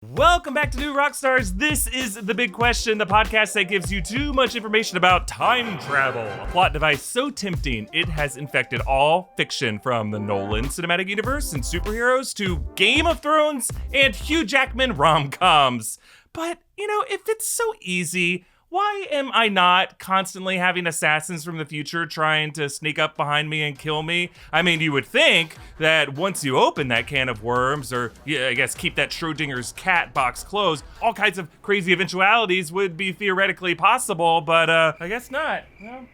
Welcome back to New Rockstars. This is The Big Question, the podcast that gives you too much information about time travel. A plot device so tempting, it has infected all fiction from the Nolan cinematic universe and superheroes to Game of Thrones and Hugh Jackman rom-coms. But, if it's so easy, why am I not constantly having assassins from the future trying to sneak up behind me and kill me? I mean, you would think that once you open that can of worms, or I guess keep that Schrodinger's cat box closed, all kinds of crazy eventualities would be theoretically possible, but I guess not. No.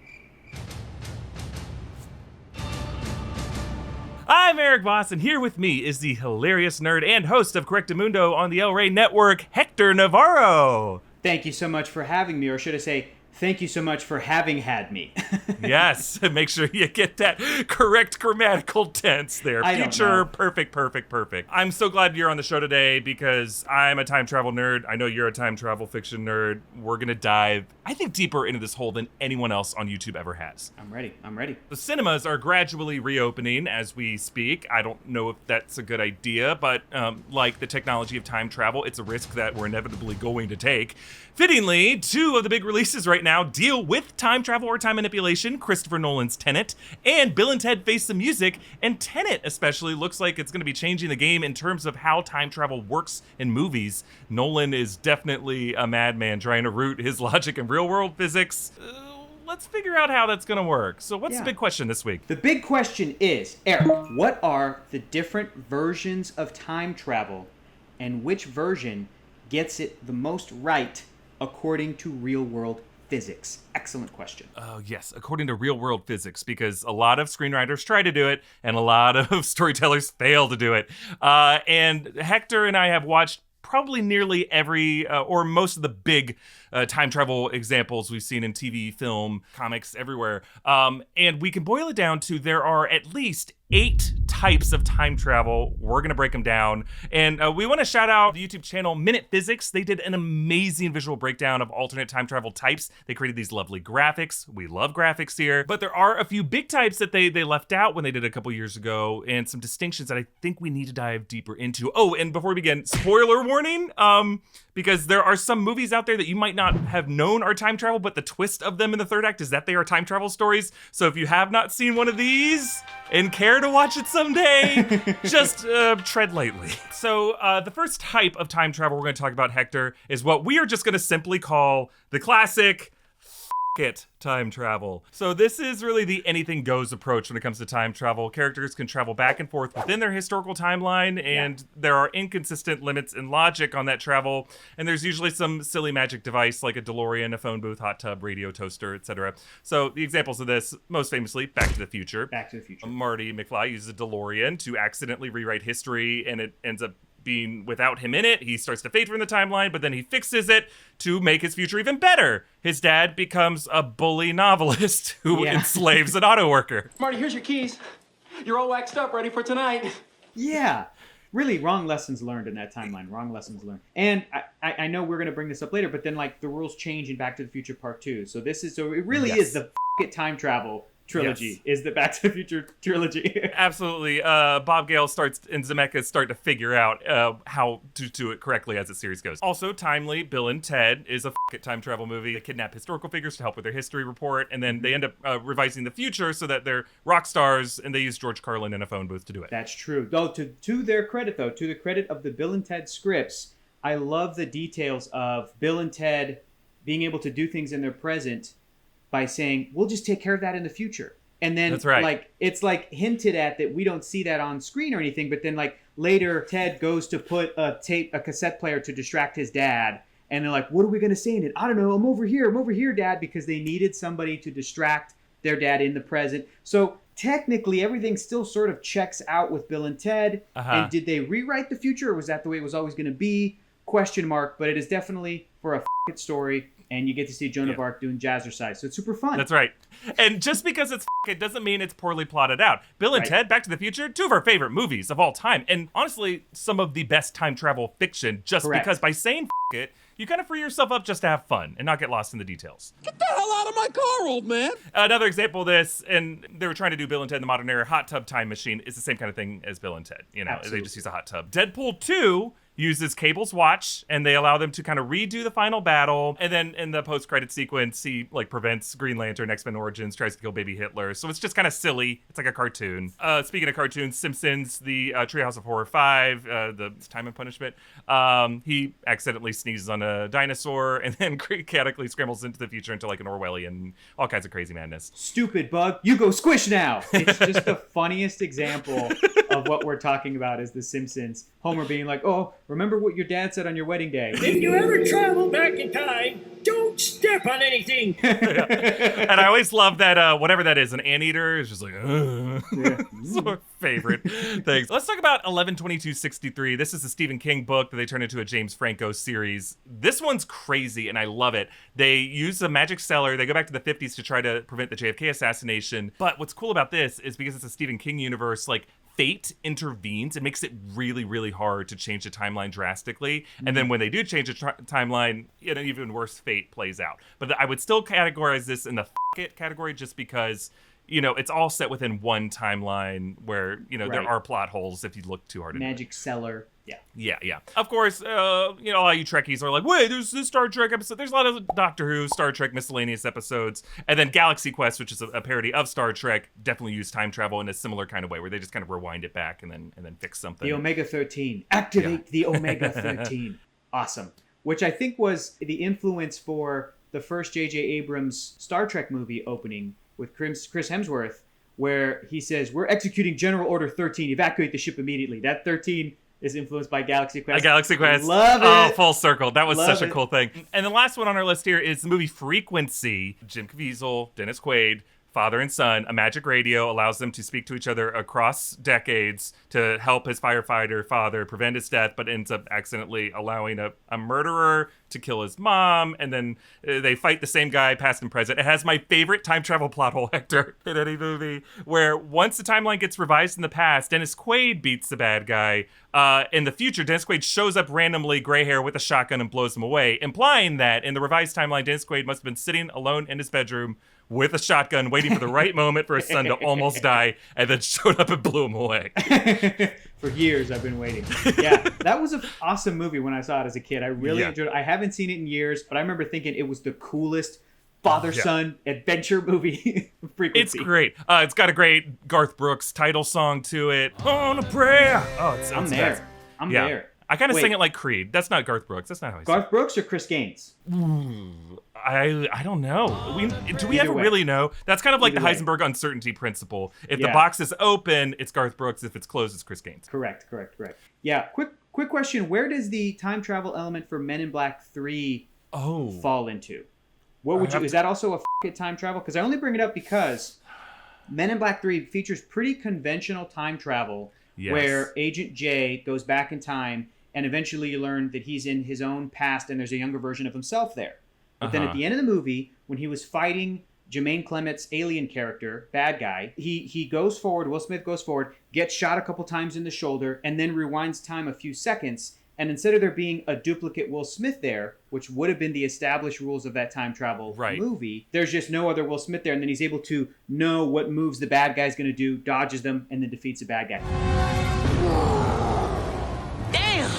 I'm Erik Voss, and here with me is the hilarious nerd and host of Correctamundo on the El Rey Network, Hector Navarro. Thank you so much for having me, or should I say, thank you so much for having had me. Yes, make sure you get that correct grammatical tense there. Future, perfect. I'm so glad you're on the show today because I'm a time travel nerd. I know you're a time travel fiction nerd. We're going to dive, I think, deeper into this hole than anyone else on YouTube ever has. I'm ready. The cinemas are gradually reopening as we speak. I don't know if that's a good idea, but like the technology of time travel, it's a risk that we're inevitably going to take. Fittingly, two of the big releases right now deal with time travel or time manipulation: Christopher Nolan's Tenet and Bill and Ted Face the Music. And Tenet especially looks like it's going to be changing the game in terms of how time travel works in movies. Nolan is definitely a madman trying to root his logic in real-world physics. Let's figure out how that's going to work. So what's the big question this week? The big question is, Erik, what are the different versions of time travel and which version gets it the most right according to real-world physics? Excellent question. Oh, yes, according to real-world physics, because a lot of screenwriters try to do it, and a lot of storytellers fail to do it. And Hector and I have watched probably nearly every or most of the big time travel examples we've seen in TV, film, comics, everywhere. And we can boil it down to there are at least 8 types of time travel. We're going to break them down. And we want to shout out the YouTube channel Minute Physics. They did an amazing visual breakdown of alternate time travel types. They created these lovely graphics. We love graphics here. But there are a few big types that they left out when they did a couple years ago, and some distinctions that I think we need to dive deeper into. Oh, and before we begin, spoiler warning, because there are some movies out there that you might not have known are time travel, but the twist of them in the third act is that they are time travel stories. So if you have not seen one of these and care to watch it someday, just tread lightly. So the first type of time travel we're going to talk about, Hector, is what we are just going to simply call the classic it time travel. So this is really the anything goes approach when it comes to time travel. Characters can travel back and forth within their historical timeline, and there are inconsistent limits in logic on that travel. And there's usually some silly magic device like a DeLorean, a phone booth, hot tub, radio, toaster, etc. So the examples of this, most famously, Back to the Future. Marty McFly uses a DeLorean to accidentally rewrite history, and it ends up being without him in it. He starts to fade from the timeline, but then he fixes it to make his future even better. His dad becomes a bully novelist who enslaves an auto worker. Marty, here's your keys. You're all waxed up, ready for tonight. Yeah. Really, wrong lessons learned in that timeline. Wrong lessons learned. And I know we're going to bring this up later, but then the rules change in Back to the Future Part 2. So it really is the it time travel trilogy, is the Back to the Future trilogy. Absolutely. Bob Gale and Zemeckis start to figure out how to do it correctly as the series goes. Also timely, Bill and Ted is a it time travel movie. They kidnap historical figures to help with their history report, and then they end up revising the future so that they're rock stars, and they use George Carlin in a phone booth to do it. That's true. Though to their credit, to the credit of the Bill and Ted scripts, I love the details of Bill and Ted being able to do things in their present by saying, we'll just take care of that in the future. And then, that's right. It's hinted at that we don't see that on screen or anything, but then, later, Ted goes to put a cassette player to distract his dad, and they're like, what are we going to say in it? I don't know, I'm over here, Dad, because they needed somebody to distract their dad in the present. So, technically, everything still sort of checks out with Bill and Ted. And did they rewrite the future, or was that the way it was always going to be? Question mark, but it is definitely for a story. And you get to see Joan of Arc doing jazzercise. So it's super fun. That's right. And just because it's it doesn't mean it's poorly plotted out. Bill and Ted, Back to the Future, 2 of our favorite movies of all time. And honestly, some of the best time travel fiction, just because by saying it, you kind of free yourself up just to have fun and not get lost in the details. Get the hell out of my car, old man! Another example of this, and they were trying to do Bill and Ted in the modern era, hot tub time machine is the same kind of thing as Bill and Ted. Absolutely. They just use a hot tub. Deadpool 2 uses Cable's watch, and they allow them to kind of redo the final battle. And then in the post-credit sequence, he like prevents Green Lantern, X-Men Origins, tries to kill baby Hitler. So it's just kind of silly. It's like a cartoon. Speaking of cartoons, Simpsons, the Treehouse of Horror 5, the Time and Punishment. He accidentally sneezes on a dinosaur and then chaotically scrambles into the future into like an Orwellian, all kinds of crazy madness. Stupid bug, you go squish now. It's just the funniest example of what we're talking about is The Simpsons. Homer being like, oh, remember what your dad said on your wedding day. If you ever travel back in time, don't step on anything. Yeah. And I always love that, whatever that is, an anteater is just like, yeah. It's my favorite things. Let's talk about 11/22/63. This is a Stephen King book that they turned into a James Franco series. This one's crazy, and I love it. They use a magic cellar. They go back to the 50s to try to prevent the JFK assassination. But what's cool about this is because it's a Stephen King universe, like, fate intervenes. It makes it really, really hard to change the timeline drastically. And then when they do change the timeline, an even worse fate plays out. But I would still categorize this in the it category just because, you know, it's all set within one timeline where, you know, there are plot holes if you look too hard. Magic cellar. Yeah. Of course, you know, a lot of you Trekkies are like, wait, there's this Star Trek episode. There's a lot of Doctor Who, Star Trek miscellaneous episodes. And then Galaxy Quest, which is a parody of Star Trek, definitely used time travel in a similar kind of way where they just kind of rewind it back and then fix something. The Omega-13. Activate the Omega-13. Awesome. Which I think was the influence for the first J.J. Abrams Star Trek movie opening with Chris Hemsworth, where he says, we're executing General Order 13. Evacuate the ship immediately. That 13 is influenced by Galaxy Quest. Galaxy Quest. Love it. Oh, full circle. That was Love such a cool thing. And the last one on our list here is the movie Frequency. Jim Caviezel, Dennis Quaid, father and son. A magic radio allows them to speak to each other across decades to help his firefighter father prevent his death, but ends up accidentally allowing a murderer to kill his mom, and then they fight the same guy, past and present. It has my favorite time travel plot hole, Hector, in any movie, where once the timeline gets revised in the past, Dennis Quaid beats the bad guy. In the future, Dennis Quaid shows up randomly, gray hair, with a shotgun and blows him away, implying that in the revised timeline, Dennis Quaid must have been sitting alone in his bedroom with a shotgun, waiting for the right moment for his son to almost die, and then showed up and blew him away. For years, I've been waiting. Yeah, that was an awesome movie when I saw it as a kid. I really enjoyed it. I haven't seen it in years, but I remember thinking it was the coolest father-son adventure movie. Frequency. It's great. It's got a great Garth Brooks title song to it. On a prayer. Oh, it's I'm there. I'm there. I kind of sing it like Creed. That's not Garth Brooks. That's not how I sing. Garth Brooks or Chris Gaines? I don't know. Do we ever really know? That's kind of like the Heisenberg uncertainty principle. If the box is open, it's Garth Brooks. If it's closed, it's Chris Gaines. Correct. Yeah. Quick question. Where does the time travel element for Men in Black 3 fall into? What would you? Is that also a time travel? Because I only bring it up because Men in Black 3 features pretty conventional time travel, where Agent J goes back in time, and eventually you learn that he's in his own past, and there's a younger version of himself there. But then at the end of the movie, when he was fighting Jermaine Clement's alien character, bad guy, he goes forward, Will Smith goes forward, gets shot a couple times in the shoulder, and then rewinds time a few seconds. And instead of there being a duplicate Will Smith there, which would have been the established rules of that time travel movie, there's just no other Will Smith there. And then he's able to know what moves the bad guy's going to do, dodges them, and then defeats the bad guy. Damn!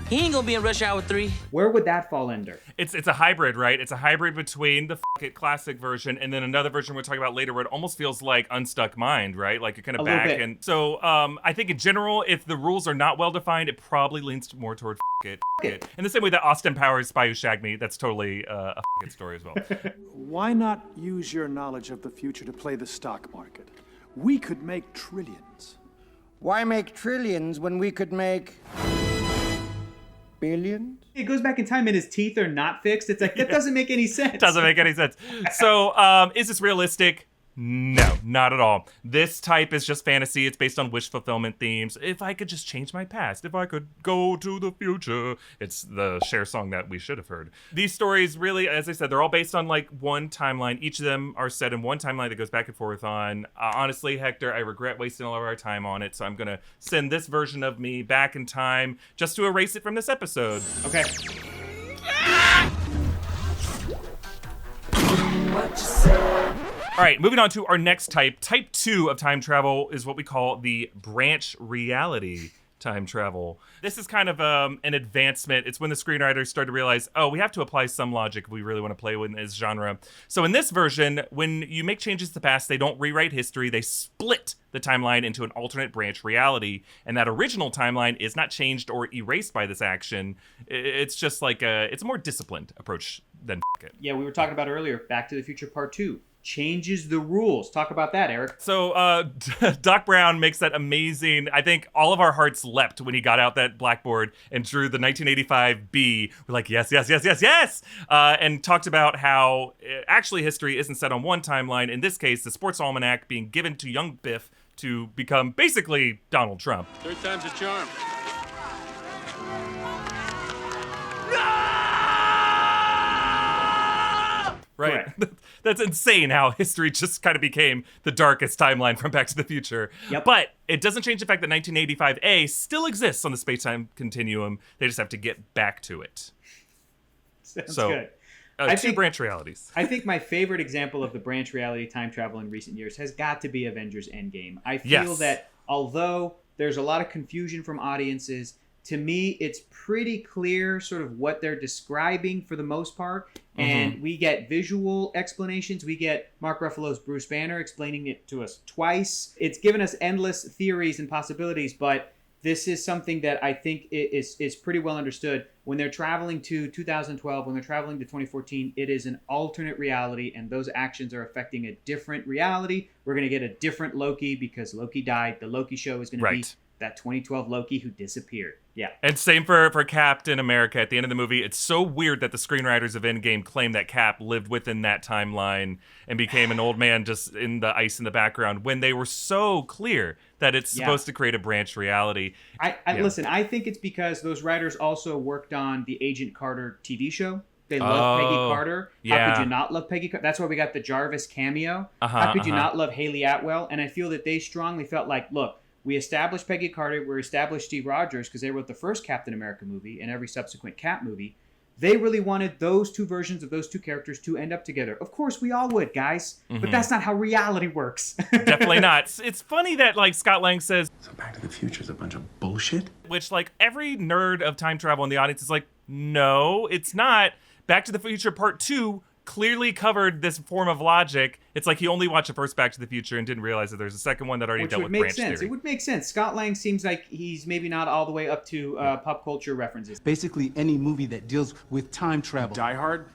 He ain't gonna be in Rush Hour 3. Where would that fall under? It's a hybrid, right? It's a hybrid between the classic version and then another version we're talking about later where it almost feels like Unstuck Mind, right? Like you're kind of back. And so I think in general, if the rules are not well defined, it probably leans more toward it. In the same way that Austin Powers' Spy Who Shagged Me, that's totally a story as well. Why not use your knowledge of the future to play the stock market? We could make trillions. Why make trillions when we could make billions? It goes back in time and his teeth are not fixed. It's like, that doesn't make any sense. Doesn't make any sense. So is this realistic? No, not at all. This type is just fantasy. It's based on wish fulfillment themes. If I could just change my past, if I could go to the future. It's the Cher song that we should have heard. These stories really, as I said, they're all based on like one timeline. Each of them are set in one timeline that goes back and forth on. Honestly, Hector, I regret wasting all of our time on it. So I'm going to send this version of me back in time just to erase it from this episode. Okay. What you say? All right, moving on to our next type. Type 2 of time travel is what we call the branch reality time travel. This is kind of an advancement. It's when the screenwriters started to realize, oh, we have to apply some logic if we really want to play with this genre. So in this version, when you make changes to the past, they don't rewrite history. They split the timeline into an alternate branch reality. And that original timeline is not changed or erased by this action. It's just like it's a more disciplined approach than it. Yeah, we were talking about earlier, Back to the Future Part 2. Changes the rules. Talk about that, Eric. So Doc Brown makes that amazing, I think all of our hearts leapt when he got out that blackboard and drew the 1985 B. We're like, yes, yes, yes, yes, yes! And talked about how actually history isn't set on one timeline. In this case, the sports almanac being given to young Biff to become basically Donald Trump. Third time's a charm. Right. That's insane how history just kind of became the darkest timeline from Back to the Future. Yep. But it doesn't change the fact that 1985A still exists on the space-time continuum. They just have to get back to it. Sounds good. Two branch realities. I think my favorite example of the branch reality time travel in recent years has got to be Avengers Endgame. I feel that although there's a lot of confusion from audiences, to me, it's pretty clear sort of what they're describing for the most part. And we get visual explanations. We get Mark Ruffalo's Bruce Banner explaining it to us twice. It's given us endless theories and possibilities, but this is something that I think is pretty well understood. When they're traveling to 2012, when they're traveling to 2014, it is an alternate reality, and those actions are affecting a different reality. We're going to get a different Loki because Loki died. The Loki show is going to be that 2012 Loki who disappeared. Yeah. And same for Captain America at the end of the movie. It's so weird that the screenwriters of Endgame claim that Cap lived within that timeline and became an old man just in the ice in the background when they were so clear that it's supposed to create a branch reality. Listen, I think it's because those writers also worked on the Agent Carter TV show. They love Peggy Carter. How could you not love Peggy Carter? That's why we got the Jarvis cameo. How could you not love Haley Atwell? And I feel that they strongly felt like, look, we established Peggy Carter, we established Steve Rogers because they wrote the first Captain America movie and every subsequent Cap movie. They really wanted those two versions of those two characters to end up together. Of course, we all would, guys. But that's not how reality works. Definitely not. It's funny that like Scott Lang says, so Back to the Future is a bunch of bullshit? Which like every nerd of time travel in the audience is like, no, it's not. Back to the Future Part 2 clearly covered this form of logic. It's like he only watched the first Back to the Future and didn't realize that there's a second one that already dealt with branch theory. It would make sense. Scott Lang seems like he's maybe not all the way up to pop culture references. Basically, any movie that deals with time travel. Die Hard?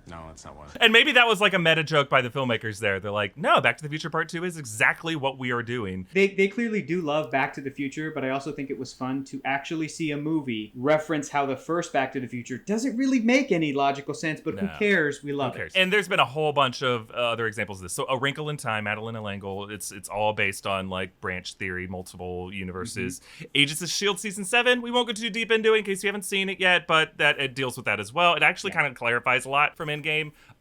No, that's not one. And maybe that was like a meta joke by the filmmakers there. They're like, no, Back to the Future Part 2 is exactly what we are doing. They clearly do love Back to the Future, but I also think it was fun to actually see a movie reference how the first Back to the Future doesn't really make any logical sense, but who cares? We love it. And there's been a whole bunch of other examples of this. So A Wrinkle in Time, Madeline L'Engle, it's all based on like branch theory, multiple universes. Agents of S.H.I.E.L.D. Season 7, we won't go too deep into it in case you haven't seen it yet, but that it deals with that as well. It actually kind of clarifies a lot from Endgame.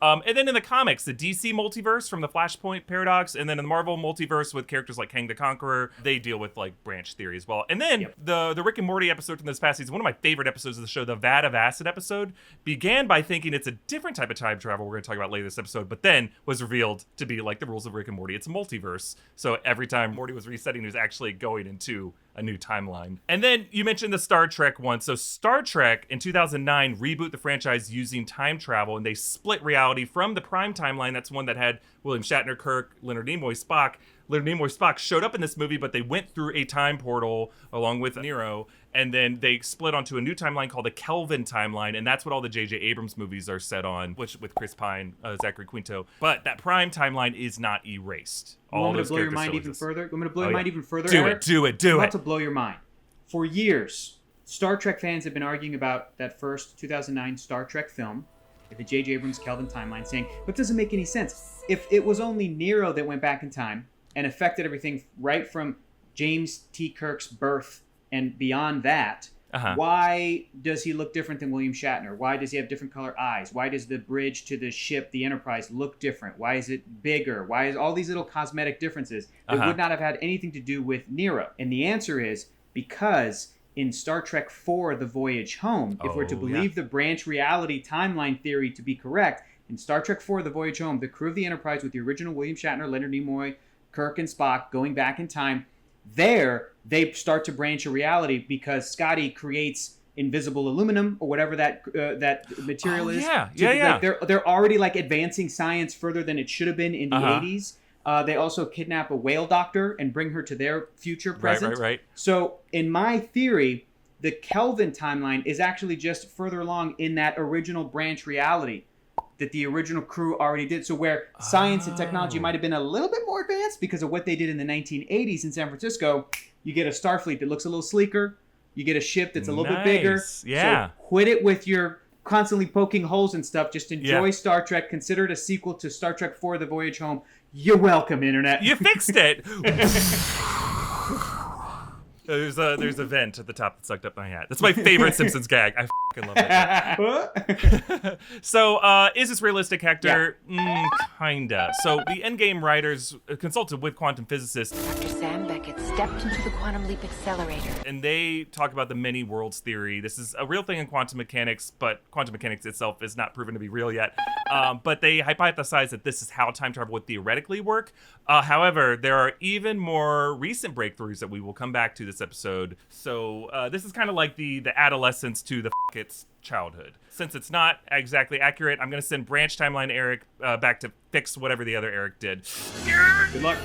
And then in the comics, the DC multiverse from the Flashpoint paradox, and then in the Marvel multiverse with characters like Kang the Conqueror, they deal with like branch theory as well. And then the Rick and Morty episode from this past season, one of my favorite episodes of the show, the Vat of Acid episode, began by thinking it's a different type of time travel we're going to talk about later this episode, but then was revealed to be like the rules of Rick and Morty. It's a multiverse. So every time Morty was resetting, he was actually going into a new timeline. And then you mentioned the Star Trek one. So Star Trek in 2009 reboot the franchise using time travel, and they split reality from the prime timeline. That's one that had William Shatner, Kirk, Leonard Nimoy, Spock. Leonard Nimoy, Spock showed up in this movie, but they went through a time portal along with Nero, and then they split onto a new timeline called the Kelvin timeline, and that's what all the J.J. Abrams movies are set on, which with Chris Pine, Zachary Quinto. But that prime timeline is not erased. You want me to blow your mind even further? You want me to blow your mind even further, Do Eric? it, do it, do I'm it. about to blow your mind. For years, Star Trek fans have been arguing about that first 2009 Star Trek film, the J.J. Abrams Kelvin timeline, saying, but it doesn't make any sense. If it was only Nero that went back in time and affected everything right from James T. Kirk's birth and beyond that, why does he look different than William Shatner? Why does he have different color eyes? Why does the bridge to the ship, the Enterprise, look different? Why is it bigger? Why is all these little cosmetic differences that would not have had anything to do with Nero? And the answer is because in Star Trek IV, The Voyage Home, if we're to believe the branch reality timeline theory to be correct, in Star Trek IV, The Voyage Home, the crew of the Enterprise with the original William Shatner, Leonard Nimoy, Kirk, and Spock going back in time, There, they start to branch a reality because Scotty creates invisible aluminum or whatever that material is. Yeah. They're already like advancing science further than it should have been in the 80s. They also kidnap a whale doctor and bring her to their future present. Right. So in my theory, the Kelvin timeline is actually just further along in that original branch reality that the original crew already did. So where science and technology might have been a little bit more advanced because of what they did in the 1980s in San Francisco, you get a Starfleet that looks a little sleeker. You get a ship that's a little bit bigger. Yeah. So quit it with your constantly poking holes and stuff. Just enjoy Star Trek. Consider it a sequel to Star Trek IV: The Voyage Home. You're welcome, Internet. You fixed it. There's a vent at the top that sucked up my hat. That's my favorite Simpsons gag. I fucking love that. So, is this realistic, Hector? Yeah. Kinda. So, the Endgame writers consulted with quantum physicists. Dr. Sam Beckett stepped into the quantum leap accelerator. And they talk about the many worlds theory. This is a real thing in quantum mechanics, but quantum mechanics itself is not proven to be real yet. But they hypothesize that this is how time travel would theoretically work. However, there are even more recent breakthroughs that we will come back to this episode. So this is kind of like the adolescence to the it's childhood. Since it's not exactly accurate, I'm going to send Branch Timeline Eric back to fix whatever the other Eric did. Good luck.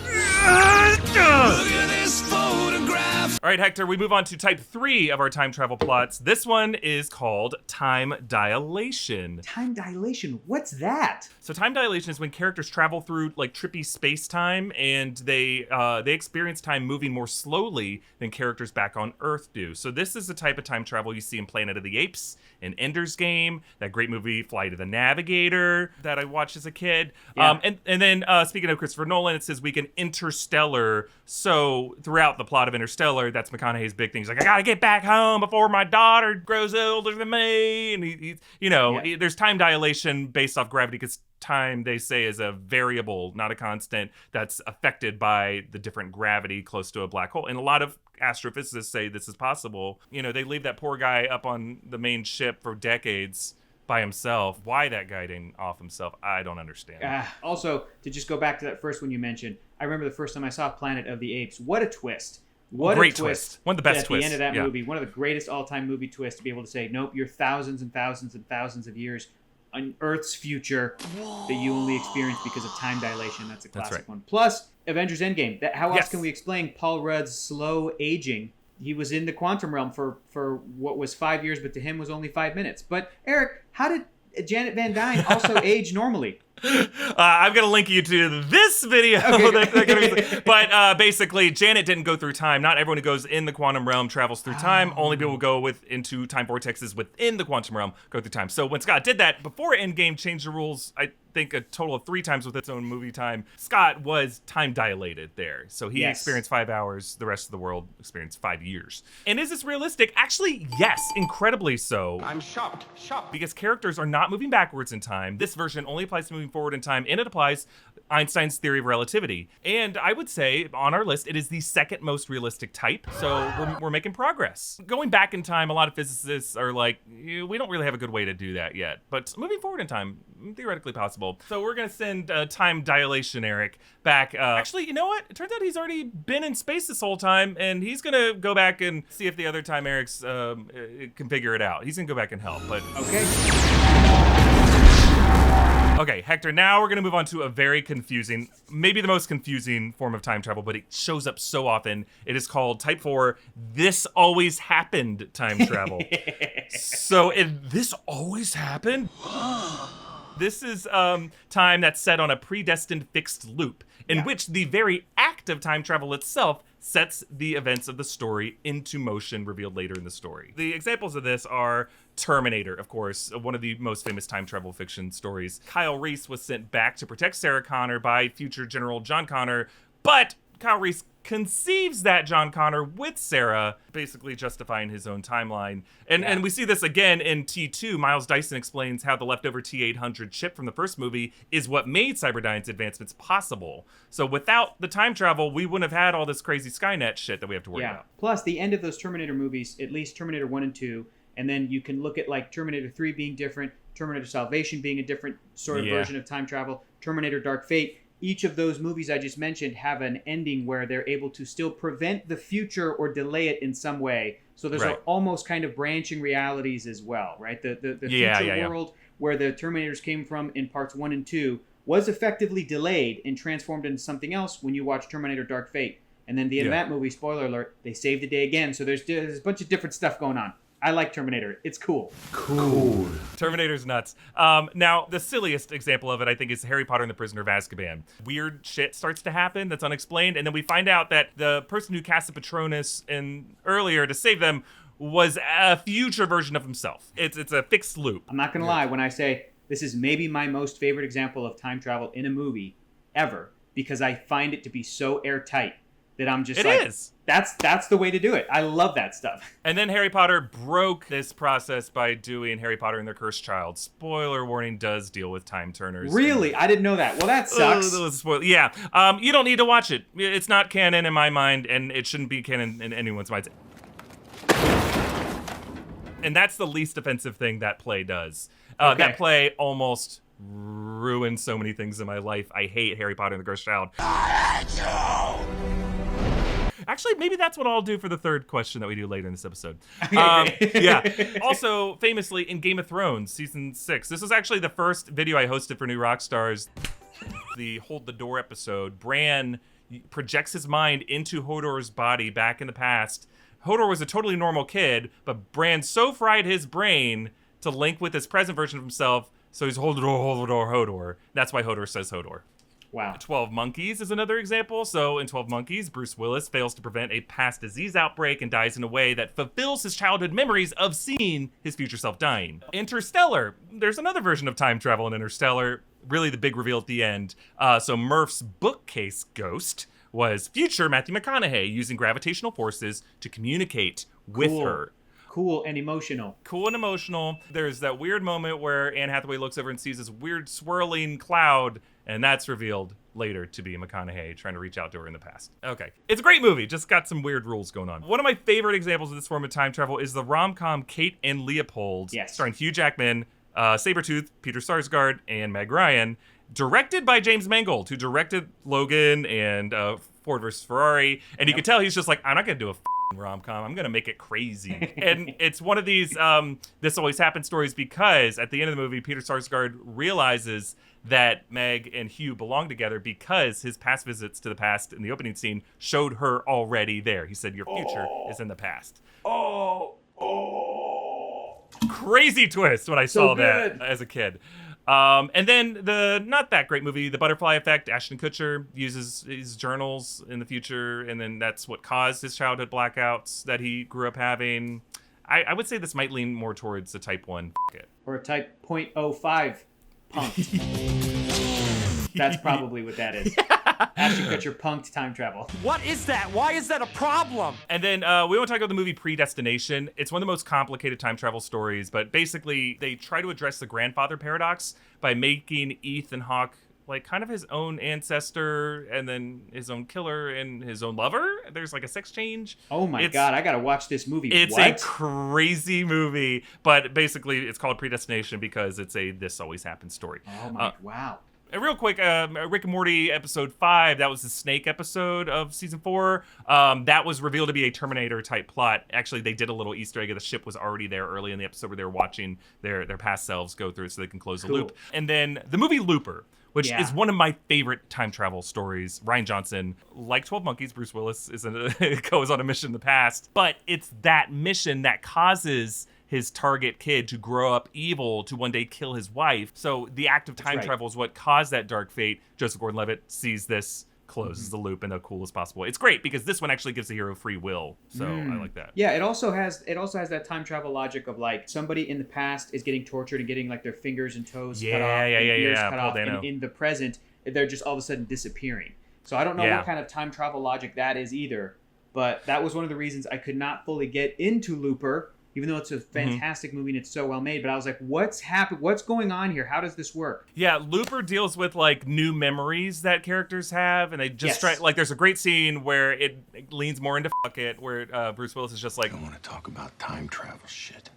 All right, Hector, we move on to type 3 of our time travel plots. This one is called time dilation. Time dilation? What's that? So time dilation is when characters travel through like trippy space-time and they experience time moving more slowly than characters back on Earth do. So this is the type of time travel you see in Planet of the Apes, in Ender's Game, that great movie Flight of the Navigator that I watched as a kid. Yeah. And then speaking of Christopher Nolan, it says we can Interstellar. So throughout the plot of Interstellar, that's McConaughey's big thing. He's like, I gotta get back home before my daughter grows older than me. And there's time dilation based off gravity because time, they say, is a variable, not a constant, that's affected by the different gravity close to a black hole. And a lot of astrophysicists say this is possible. They leave that poor guy up on the main ship for decades by himself. Why that guy didn't off himself, I don't understand. Also, to just go back to that first one you mentioned, I remember the first time I saw Planet of the Apes. What a twist. What Great a twist. One of the best at twists. At the end of that movie, one of the greatest all-time movie twists, to be able to say, nope, you're thousands and thousands and thousands of years on Earth's future that you only experience because of time dilation. That's a classic one. Plus, Avengers Endgame. How else can we explain Paul Rudd's slow aging? He was in the quantum realm for what was 5 years, but to him was only 5 minutes. But Eric, how did Janet Van Dyne also age normally? I'm going to link you to this video. Okay. But basically, Janet didn't go through time. Not everyone who goes in the quantum realm travels through time. Only people who go into time vortexes within the quantum realm go through time. So when Scott did that, before Endgame changed the rules, I think a total of 3 times with its own movie time, Scott was time dilated there. So he experienced 5 hours. The rest of the world experienced 5 years. And is this realistic? Actually, yes, incredibly so. I'm shocked. Because characters are not moving backwards in time. This version only applies to moving forward in time, and it applies Einstein's theory of relativity. And I would say on our list, it is the second most realistic type. So we're making progress. Going back in time, a lot of physicists are like, we don't really have a good way to do that yet. But moving forward in time, theoretically possible. So we're going to send time dilation Eric back. Actually, you know what? It turns out he's already been in space this whole time, and he's going to go back and see if the other time Eric's can figure it out. He's going to go back and help. But Okay, Hector, now we're going to move on to a very confusing, maybe the most confusing form of time travel, but it shows up so often. It is called Type 4, This Always Happened time travel. So, this always happened? This is time that's set on a predestined fixed loop, in which the very act of time travel itself sets the events of the story into motion, revealed later in the story. The examples of this are Terminator, of course, one of the most famous time travel fiction stories. Kyle Reese was sent back to protect Sarah Connor by future General John Connor, but Kyle Reese conceives that John Connor with Sarah, basically justifying his own timeline. And we see this again in T2. Miles Dyson explains how the leftover T-800 chip from the first movie is what made Cyberdyne's advancements possible. So without the time travel, we wouldn't have had all this crazy Skynet shit that we have to worry about. Plus, the end of those Terminator movies, at least Terminator 1 and 2, and then you can look at like Terminator 3 being different, Terminator Salvation being a different sort of version of time travel, Terminator Dark Fate. each of those movies I just mentioned have an ending where they're able to still prevent the future or delay it in some way. So there's almost kind of branching realities as well, right? The future world where the Terminators came from in parts 1 and 2 was effectively delayed and transformed into something else when you watch Terminator Dark Fate. And then the end of that movie, spoiler alert, they saved the day again. So there's a bunch of different stuff going on. I like Terminator. It's cool. Cool. Terminator's nuts. Now, the silliest example of it, I think, is Harry Potter and the Prisoner of Azkaban. Weird shit starts to happen that's unexplained, and then we find out that the person who cast the Patronus earlier to save them was a future version of himself. It's a fixed loop. I'm not going to lie when I say this is maybe my most favorite example of time travel in a movie ever, because I find it to be so airtight that I'm just that's the way to do it. I love that stuff. And then Harry Potter broke this process by doing Harry Potter and the Cursed Child. Spoiler warning, does deal with time turners. Really? I didn't know that. Well, that sucks. Yeah. You don't need to watch it. It's not canon in my mind, and it shouldn't be canon in anyone's mind. And that's the least offensive thing that play does. That play almost ruined so many things in my life. I hate Harry Potter and the Cursed Child. Actually, maybe that's what I'll do for the third question that we do later in this episode. Also, famously, in Game of Thrones, Season 6, this was actually the first video I hosted for New Rockstars. The Hold the Door episode, Bran projects his mind into Hodor's body back in the past. Hodor was a totally normal kid, but Bran so fried his brain to link with his present version of himself, so he's Hold the Door, Hodor. That's why Hodor says Hodor. Wow. 12 Monkeys is another example. So in 12 Monkeys, Bruce Willis fails to prevent a past disease outbreak and dies in a way that fulfills his childhood memories of seeing his future self dying. Interstellar, there's another version of time travel in Interstellar. Really the big reveal at the end. So Murph's bookcase ghost was future Matthew McConaughey using gravitational forces to communicate with her. Cool and emotional. Cool and emotional. There's that weird moment where Anne Hathaway looks over and sees this weird swirling cloud, and that's revealed later to be McConaughey trying to reach out to her in the past. Okay. It's a great movie, just got some weird rules going on. One of my favorite examples of this form of time travel is the rom-com Kate and Leopold, starring Hugh Jackman, Sabretooth, Peter Sarsgaard, and Meg Ryan, directed by James Mangold, who directed Logan and Ford vs. Ferrari. And you can tell he's just like, I'm not going to do a rom-com. I'm going to make it crazy. And it's one of these This Always Happens stories because at the end of the movie, Peter Sarsgaard realizes that Meg and Hugh belong together because his past visits to the past in the opening scene showed her already there. He said, your future is in the past. Crazy twist when I saw that as a kid. And then the not that great movie, The Butterfly Effect, Ashton Kutcher uses his journals in the future, and then that's what caused his childhood blackouts that he grew up having. I would say this might lean more towards a type 1. Or a type 0.05 punked. That's probably what that is. Ashton Kutcher punked time travel. What is that? Why is that a problem? And then we want to talk about the movie Predestination. It's one of the most complicated time travel stories, but basically they try to address the grandfather paradox by making Ethan Hawke like kind of his own ancestor and then his own killer and his own lover. There's like a sex change. Oh my God, I gotta watch this movie. It's a crazy movie, but basically it's called Predestination because it's a This Always Happens story. Oh my, wow. And real quick, Rick and Morty episode 5, that was the snake episode of season 4. That was revealed to be a Terminator type plot. Actually, they did a little Easter egg. The ship was already there early in the episode where they were watching their past selves go through so they can close the loop. And then the movie Looper, which is one of my favorite time travel stories. Rian Johnson, like 12 Monkeys, Bruce Willis goes on a mission in the past. But it's that mission that causes his target kid to grow up evil to one day kill his wife. So the act of time travel is what caused that dark fate. Joseph Gordon-Levitt sees this, closes the loop in the coolest possible way. It's great because this one actually gives the hero free will. So I like that. Yeah, it also has that time travel logic of like somebody in the past is getting tortured and getting like their fingers and toes cut off, ears cut off, and in the present they're just all of a sudden disappearing. So I don't know what kind of time travel logic that is either, but that was one of the reasons I could not fully get into Looper. Even though it's a fantastic movie and it's so well made, but I was like, what's happened? What's going on here? How does this work? Yeah, Looper deals with like new memories that characters have, and they just try. Like, there's a great scene where it leans more into fuck it, where Bruce Willis is just like, I don't want to talk about time travel shit,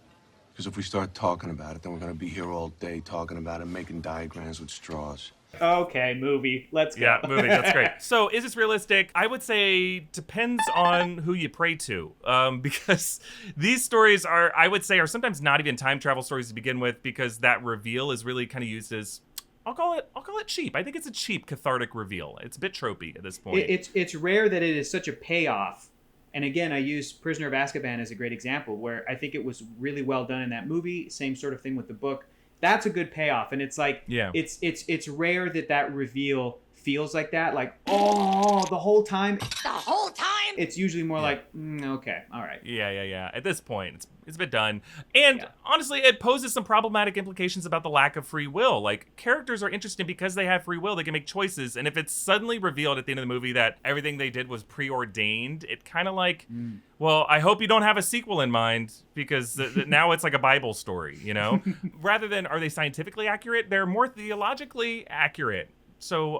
because if we start talking about it, then we're gonna be here all day talking about it, making diagrams with straws. Okay, movie. Let's go. Yeah, movie. That's great. So, is this realistic? I would say depends on who you pray to, because these stories I would say, are sometimes not even time travel stories to begin with, because that reveal is really kind of used as, I'll call it cheap. I think it's a cheap cathartic reveal. It's a bit tropey at this point. It's rare that it is such a payoff. And again, I use Prisoner of Azkaban as a great example, where I think it was really well done in that movie. Same sort of thing with the book. That's a good payoff, and it's like, it's rare that reveal feels like that, like, oh, the whole time. The whole time? It's usually more like, okay, all right. Yeah. At this point, it's a bit done. And honestly, it poses some problematic implications about the lack of free will. Like, characters are interesting because they have free will. They can make choices. And if it's suddenly revealed at the end of the movie that everything they did was preordained, it kind of like, well, I hope you don't have a sequel in mind, because now it's like a Bible story, you know? Rather than, are they scientifically accurate? They're more theologically accurate. So,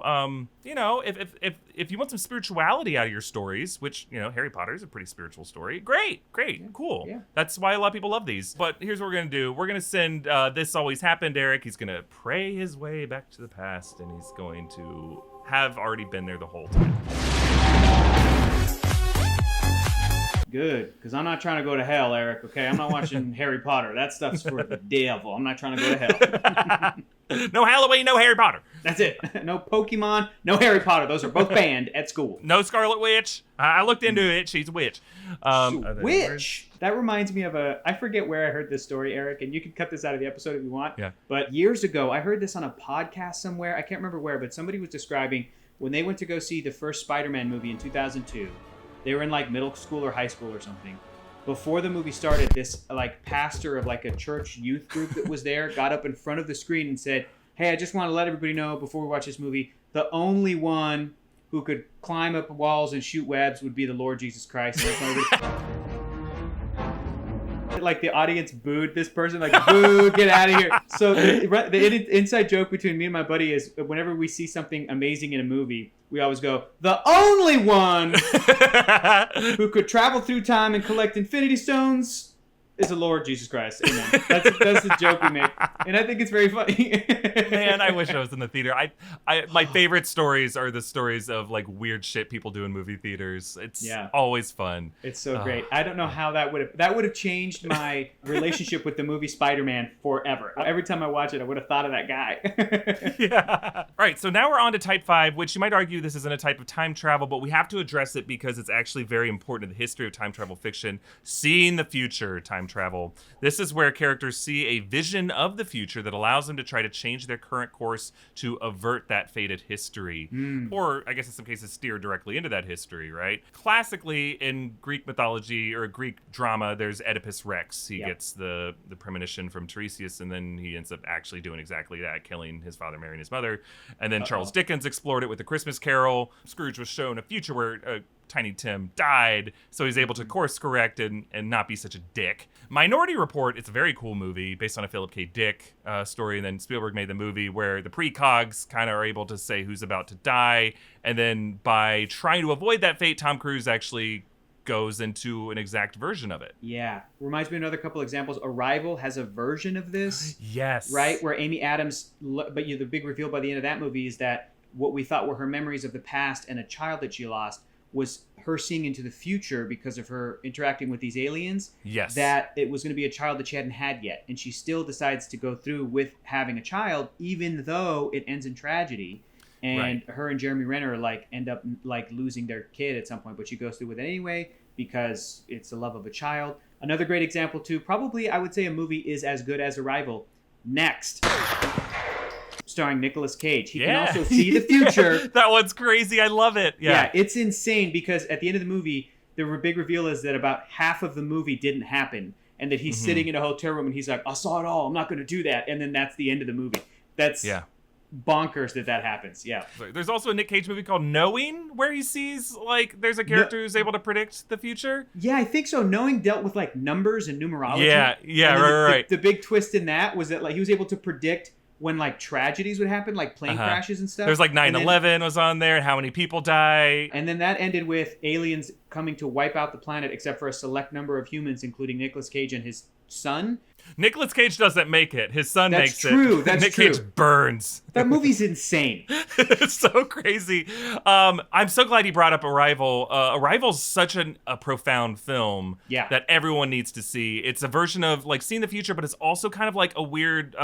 if you want some spirituality out of your stories, which, Harry Potter is a pretty spiritual story, great, cool. Yeah. That's why a lot of people love these. But here's what we're going to do. We're going to send This Always Happened, Erik. He's going to pray his way back to the past, and he's going to have already been there the whole time. Good, because I'm not trying to go to hell, Erik, okay? I'm not watching Harry Potter. That stuff's for the devil. I'm not trying to go to hell. No Halloween, no Harry Potter. That's it. No Pokemon, no Harry Potter. Those are both banned at school. No Scarlet Witch. I looked into it. She's a witch. Witch? That reminds me of I forget where I heard this story, Erik, and you can cut this out of the episode if you want. Yeah. But years ago, I heard this on a podcast somewhere. I can't remember where, but somebody was describing when they went to go see the first Spider-Man movie in 2002. They were in like middle school or high school or something. Before the movie started, this like pastor of like a church youth group that was there got up in front of the screen and said, "Hey, I just want to let everybody know before we watch this movie, the only one who could climb up walls and shoot webs would be the Lord Jesus Christ." Like the audience booed this person, like, boo, get out of here. So the inside joke between me and my buddy is whenever we see something amazing in a movie, we always go, the only one who could travel through time and collect infinity stones is the Lord Jesus Christ. Amen. That's the joke we make. And I think it's very funny. Man, I wish I was in the theater. My favorite stories are the stories of like weird shit people do in movie theaters. It's always fun. It's so great. I don't know how that would have changed my relationship with the movie Spider-Man forever. Every time I watch it, I would have thought of that guy. Yeah. All right, so now we're on to type 5, which you might argue this isn't a type of time travel, but we have to address it because it's actually very important to the history of time travel fiction. Seeing the future time travel. This is where characters see a vision of the future that allows them to try to change their current course to avert that fated history. Or, I guess in some cases, steer directly into that history, right? Classically, in Greek mythology or Greek drama, there's Oedipus Rex. He gets the premonition from Tiresias, and then he ends up actually doing exactly that, killing his father, marrying his mother. And then Charles Dickens explored it with The Christmas Carol. Scrooge was shown a future where Tiny Tim died, so he's able to course correct and not be such a dick. Minority Report, it's a very cool movie based on a Philip K. Dick story, and then Spielberg made the movie where the precogs kind of are able to say who's about to die, and then by trying to avoid that fate, Tom Cruise actually goes into an exact version of it. Yeah. Reminds me of another couple examples. Arrival has a version of this. Yes. Right? Where Amy Adams, but the big reveal by the end of that movie is that what we thought were her memories of the past and a child that she lost was her seeing into the future because of her interacting with these aliens. Yes. That it was going to be a child that she hadn't had yet. And she still decides to go through with having a child, even though it ends in tragedy. And her and Jeremy Renner end up losing their kid at some point, but she goes through with it anyway because it's the love of a child. Another great example too, probably I would say a movie is as good as Arrival. Next. Starring Nicolas Cage. He can also see the future. That one's crazy. I love it. Yeah, it's insane because at the end of the movie, the big reveal is that about half of the movie didn't happen, and that he's sitting in a hotel room and he's like, I saw it all. I'm not going to do that. And then that's the end of the movie. That's bonkers that happens. Yeah. There's also a Nick Cage movie called Knowing where he sees there's a character who's able to predict the future. Yeah, I think so. Knowing dealt with numbers and numerology. Yeah, right. The big twist in that was that he was able to predict when tragedies would happen, like plane crashes and stuff. There's 9/11 was on there, and how many people die. And then that ended with aliens coming to wipe out the planet except for a select number of humans, including Nicolas Cage and his son. Nicolas Cage doesn't make it. His son makes it. That's Nick true. Cage burns. That movie's insane. It's so crazy. I'm so glad you brought up Arrival. Arrival's such a profound film that everyone needs to see. It's a version of like Seeing the Future, but it's also kind of like a weird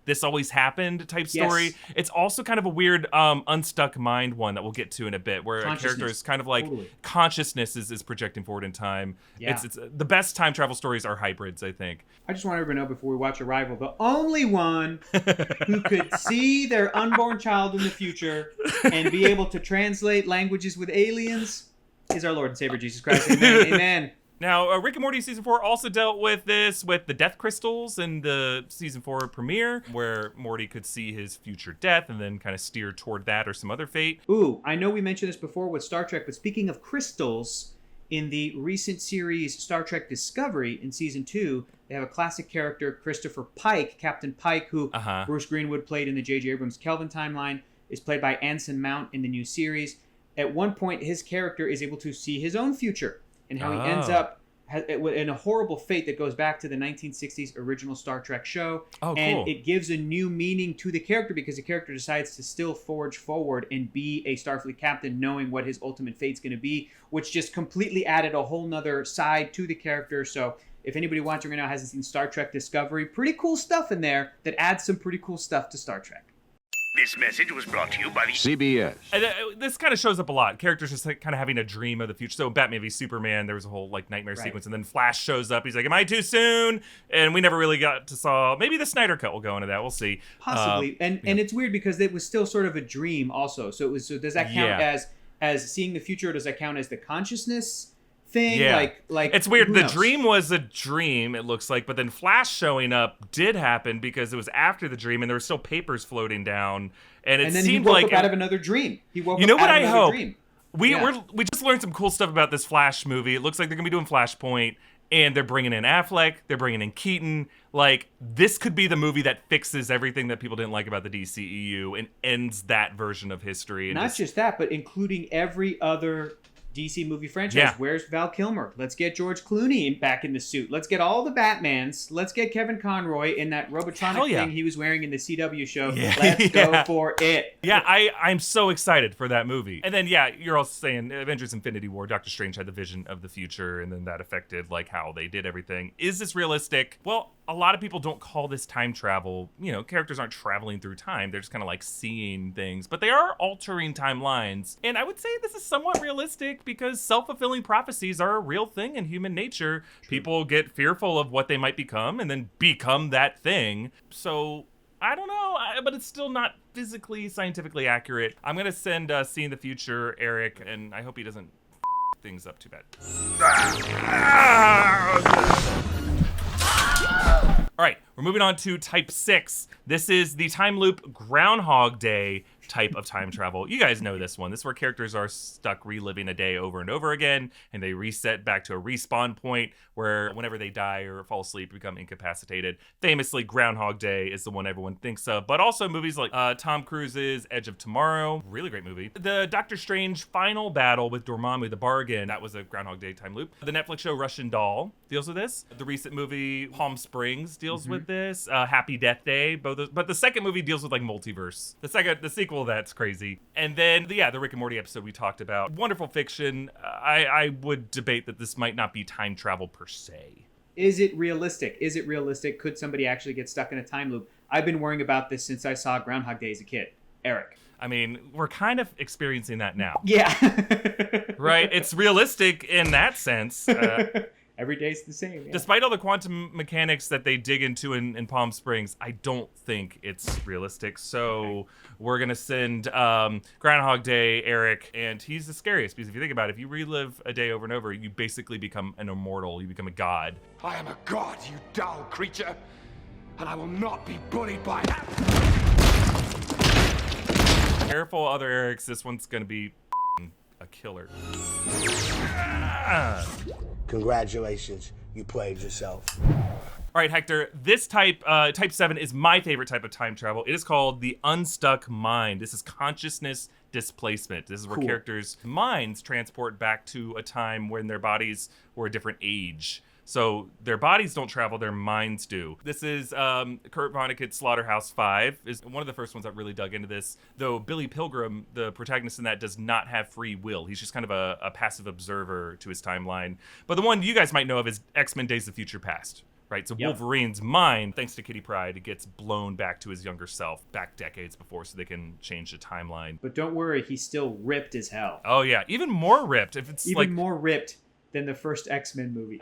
This Always Happened type story. Yes. It's also kind of a weird unstuck mind one that we'll get to in a bit, where a character is kind of like consciousness is projecting forward in time. Yeah. It's the best time travel stories are hybrids, I think. I just want everyone to know before we watch Arrival, the only one who could see their unborn child in the future and be able to translate languages with aliens is our Lord and Savior Jesus Christ. Amen. Amen. Now, Rick and Morty Season 4 also dealt with this with the death crystals in the Season 4 premiere, where Morty could see his future death and then kind of steer toward that or some other fate. Ooh, I know we mentioned this before with Star Trek, but speaking of crystals, in the recent series Star Trek Discovery in Season 2, they have a classic character, Christopher Pike, Captain Pike, who Bruce Greenwood played in the J.J. Abrams Kelvin timeline, is played by Anson Mount in the new series. At one point, his character is able to see his own future and how he ends up in a horrible fate that goes back to the 1960s original Star Trek show. Oh, cool. And it gives a new meaning to the character because the character decides to still forge forward and be a Starfleet captain, knowing what his ultimate fate's going to be, which just completely added a whole nother side to the character. So if anybody watching right now hasn't seen Star Trek Discovery, pretty cool stuff in there that adds some pretty cool stuff to Star Trek. This message was brought to you by the CBS. And this kind of shows up a lot. Characters just like, kind of having a dream of the future. So in Batman v Superman, there was a whole like nightmare sequence, and then Flash shows up. He's like, "Am I too soon?" And we never really got to saw. Maybe the Snyder Cut will go into that. We'll see. Possibly. And it's weird because it was still sort of a dream also. So does that count as seeing the future? Or does that count as the consciousness thing? Yeah. Like it's weird. The knows? dream was a dream, it looks like, but then Flash showing up did happen because it was after the dream, and there were still papers floating down. And it then seemed he woke like up out of another dream. He woke you know up what out I of another hope. Dream. We just learned some cool stuff about this Flash movie. It looks like they're gonna be doing Flashpoint, and they're bringing in Affleck. They're bringing in Keaton. Like, this could be the movie that fixes everything that people didn't like about the DCEU and ends that version of history. And Not just that, but including every other DC movie franchise. Yeah. Where's Val Kilmer? Let's get George Clooney back in the suit. Let's get all the Batmans. Let's get Kevin Conroy in that Robotronic thing he was wearing in the CW show. Let's go for it. Yeah, I'm so excited for that movie. And then, you're also saying Avengers Infinity War, Doctor Strange had the vision of the future, and then that affected like how they did everything. Is this realistic? Well, a lot of people don't call this time travel. You know, characters aren't traveling through time. They're just kind of like seeing things, but they are altering timelines. And I would say this is somewhat realistic because self-fulfilling prophecies are a real thing in human nature. True. People get fearful of what they might become and then become that thing. So I don't know, but it's still not physically, scientifically accurate. I'm going to send Seeing the Future, Erik, and I hope he doesn't things up too bad. All right, we're moving on to Type 6. This is the time loop Groundhog Day type of time travel. You guys know this one. This is where characters are stuck reliving a day over and over again, and they reset back to a respawn point where whenever they die or fall asleep, become incapacitated. Famously, Groundhog Day is the one everyone thinks of, but also movies like Tom Cruise's Edge of Tomorrow, really great movie. The Doctor Strange final battle with Dormammu the Bargain, that was a Groundhog Day time loop. The Netflix show Russian Doll deals with this. The recent movie Palm Springs deals with this. Happy Death Day, but the second movie deals with like multiverse. The sequel, that's crazy. And then the Rick and Morty episode we talked about, wonderful fiction. I would debate that this might not be time travel per se. Is it realistic? Could somebody actually get stuck in a time loop? I've been worrying about this since I saw Groundhog Day as a kid. Erik. I mean, we're kind of experiencing that now. Yeah. Right? It's realistic in that sense. Every day's the same. Yeah. Despite all the quantum mechanics that they dig into in Palm Springs, I don't think it's realistic. So we're going to send Groundhog Day, Erik, and he's the scariest because if you think about it, if you relive a day over and over, you basically become an immortal. You become a god. I am a god, you dull creature, and I will not be bullied by that. Careful, other Eriks. This one's going to be a killer. Congratulations, you played yourself. All right, Hector, this type 7 is my favorite type of time travel. It is called the unstuck mind. This is consciousness displacement. This is where characters' minds transport back to a time when their bodies were a different age. So their bodies don't travel, their minds do. This is Kurt Vonnegut's Slaughterhouse-5 is one of the first ones that really dug into this, though Billy Pilgrim, the protagonist in that, does not have free will. He's just kind of a passive observer to his timeline. But the one you guys might know of is X-Men Days of Future Past. Right, so Wolverine's mind, thanks to Kitty Pryde, gets blown back to his younger self, back decades before, so they can change the timeline. But don't worry, he's still ripped as hell. Oh yeah, even more ripped. If it's even more ripped than the first X-Men movie.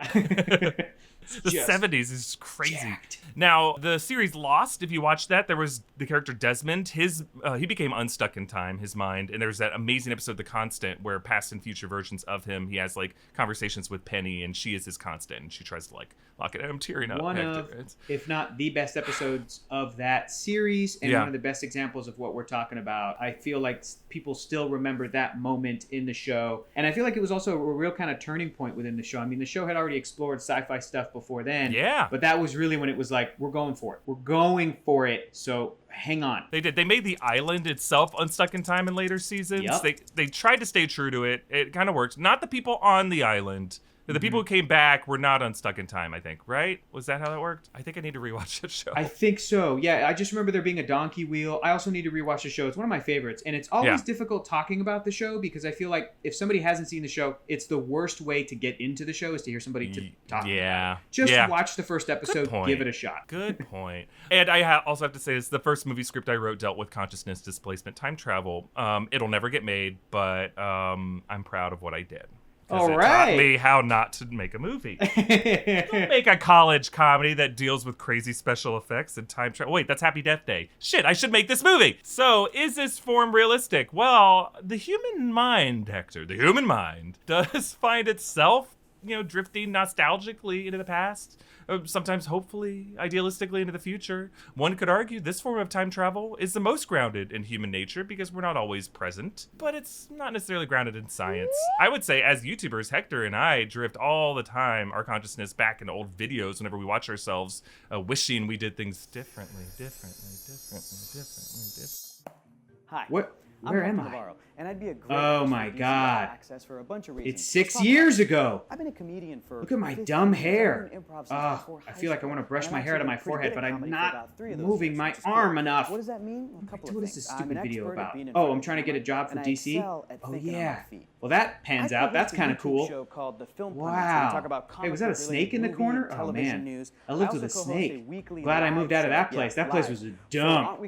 The 70s is crazy. Jacked. Now, the series Lost, if you watch that, there was the character Desmond. He became unstuck in time, his mind, and there's that amazing episode, The Constant, where past and future versions of him, he has like conversations with Penny, and she is his constant, and she tries to like lock it. I'm tearing up. One of, if not the best episodes of that series, and one of the best examples of what we're talking about. I feel like people still remember that moment in the show, and I feel like it was also a real kind of turning point within the show. I mean, the show had already explored sci-fi stuff before then, but that was really when it was like, we're going for it. We're going for it, so hang on. They did. They made the island itself unstuck in time in later seasons. They tried to stay true to it. It kind of worked. Not the people on the island. The people who came back were not unstuck in time, I think, right? Was that how that worked? I think I need to rewatch that show. I think so. Yeah, I just remember there being a donkey wheel. I also need to rewatch the show. It's one of my favorites. And it's always difficult talking about the show because I feel like if somebody hasn't seen the show, it's the worst way to get into the show is to hear somebody talk about it. Just watch the first episode, give it a shot. Good point. And I also have to say, this the first movie script I wrote dealt with consciousness, displacement, time travel. It'll never get made, but I'm proud of what I did. All it right. taught me how not to make a movie. Don't make a college comedy that deals with crazy special effects and time travel. Wait, that's Happy Death Day. Shit, I should make this movie. So, is this form realistic? Well, the human mind, Hector, the human mind does find itself, drifting nostalgically into the past. Sometimes, hopefully, idealistically into the future. One could argue this form of time travel is the most grounded in human nature because we're not always present, but it's not necessarily grounded in science. I would say, as YouTubers, Hector and I drift all the time, our consciousness back into old videos whenever we watch ourselves, wishing we did things differently. Hi. What? Where am I? Navarro, and I'd be a great oh my God! Access for a bunch of reasons. It's 6 years ago. I've been a comedian for. Look at my dumb hair. I feel like I want to brush my hair out of my forehead, but I'm not moving my arm enough. What does that mean? A couple what is this stupid video about? Oh, I'm trying to get a job for DC. Oh yeah. Well, that pans out. That's kind of cool. Wow. Hey, was that a snake in the corner? Oh man, I lived with a snake. Glad I moved out of that place. That place was a dump. I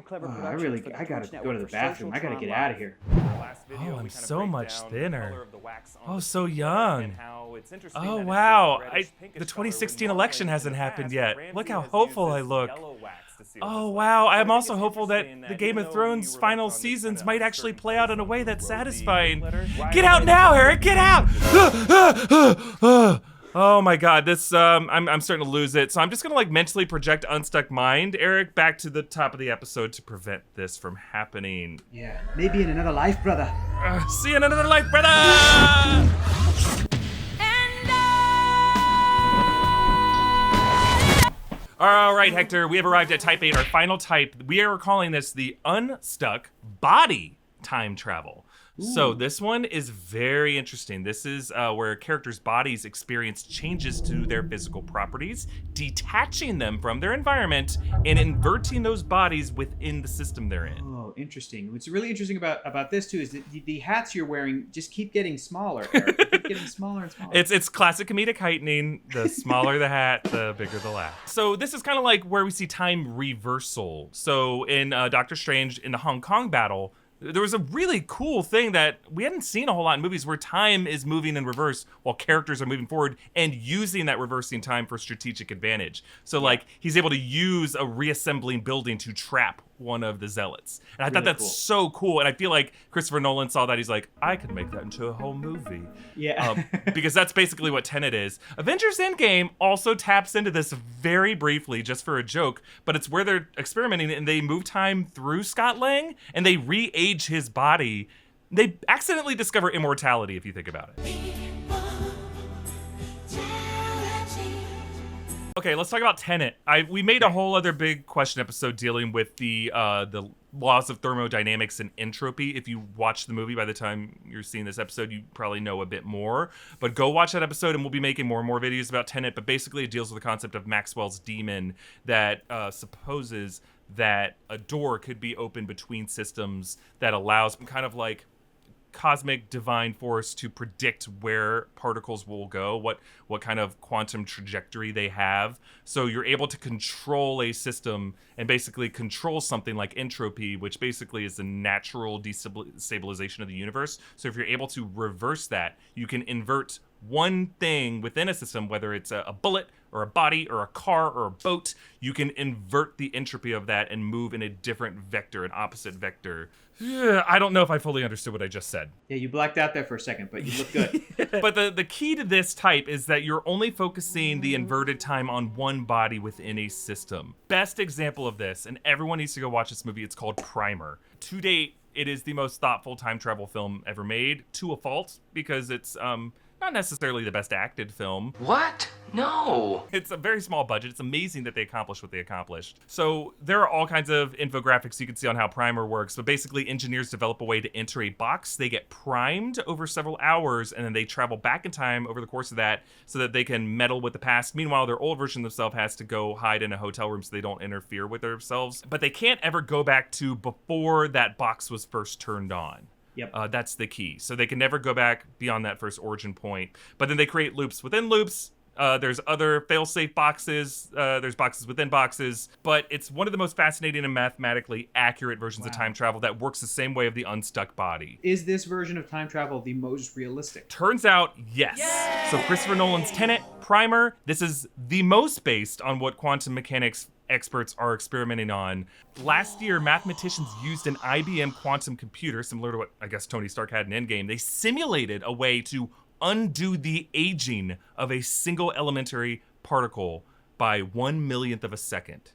gotta go to the bathroom. I gotta get out of here. Oh, I'm so much thinner. Oh, so young. Oh, wow. The 2016 election hasn't happened yet. Look how hopeful I look. Oh, wow. I'm also hopeful that the Game of Thrones final seasons might actually play out in a way that's satisfying. Get out now, Erik! Get out! Oh my God, this I'm starting to lose it. So I'm just gonna mentally project unstuck mind, Erik, back to the top of the episode to prevent this from happening. Yeah, maybe in another life, brother. See you in another life, brother. All right, Hector, we have arrived at Type 8, our final type. We are calling this the unstuck body time travel. So this one is very interesting. This is where characters' bodies experience changes to their physical properties, detaching them from their environment and inverting those bodies within the system they're in. Oh, interesting. What's really interesting about this too is that the hats you're wearing just keep getting smaller, Erik. They keep getting smaller and smaller. It's classic comedic heightening. The smaller the hat, the bigger the laugh. So this is kind of like where we see time reversal. So in Doctor Strange, in the Hong Kong battle, there was a really cool thing that we hadn't seen a whole lot in movies where time is moving in reverse while characters are moving forward and using that reversing time for strategic advantage. So he's able to use a reassembling building to trap one of the zealots. And I thought that's so cool. And I feel like Christopher Nolan saw that. He's like, I could make that into a whole movie. Yeah. Because that's basically what Tenet is. Avengers Endgame also taps into this very briefly, just for a joke, but it's where they're experimenting and they move time through Scott Lang and they re-age his body. They accidentally discover immortality, if you think about it. Okay, let's talk about Tenet. We made a whole other big question episode dealing with the laws of thermodynamics and entropy. If you watch the movie by the time you're seeing this episode, you probably know a bit more. But go watch that episode, and we'll be making more and more videos about Tenet. But basically, it deals with the concept of Maxwell's demon that supposes that a door could be open between systems that allows some kind of like cosmic divine force to predict where particles will go, what kind of quantum trajectory they have. So you're able to control a system and basically control something like entropy, which basically is the natural destabilization of the universe. So if you're able to reverse that, you can invert one thing within a system, whether it's a bullet or a body or a car or a boat, you can invert the entropy of that and move in a different vector, an opposite vector. I don't know if I fully understood what I just said. Yeah, you blacked out there for a second, but you look good. But the key to this type is that you're only focusing the inverted time on one body within a system. Best example of this, and everyone needs to go watch this movie, it's called Primer. To date, it is the most thoughtful time travel film ever made, to a fault, because it's not necessarily the best acted film. What? No. It's a very small budget. It's amazing that they accomplished what they accomplished. So there are all kinds of infographics you can see on how Primer works, but basically engineers develop a way to enter a box. They get primed over several hours, and then they travel back in time over the course of that so that they can meddle with the past. Meanwhile, their old version of themselves has to go hide in a hotel room so they don't interfere with themselves. But they can't ever go back to before that box was first turned on. Yep. That's the key. So they can never go back beyond that first origin point. But then they create loops within loops. There's other fail-safe boxes. There's boxes within boxes. But it's one of the most fascinating and mathematically accurate versions of time travel that works the same way of the unstuck body. Is this version of time travel the most realistic? Turns out, yes. Yay! So Christopher Nolan's Tenet, Primer, this is the most based on what quantum mechanics experts are experimenting on. Last year, mathematicians used an IBM quantum computer, similar to what I guess Tony Stark had in Endgame. They simulated a way to undo the aging of a single elementary particle by 1/1,000,000th of a second.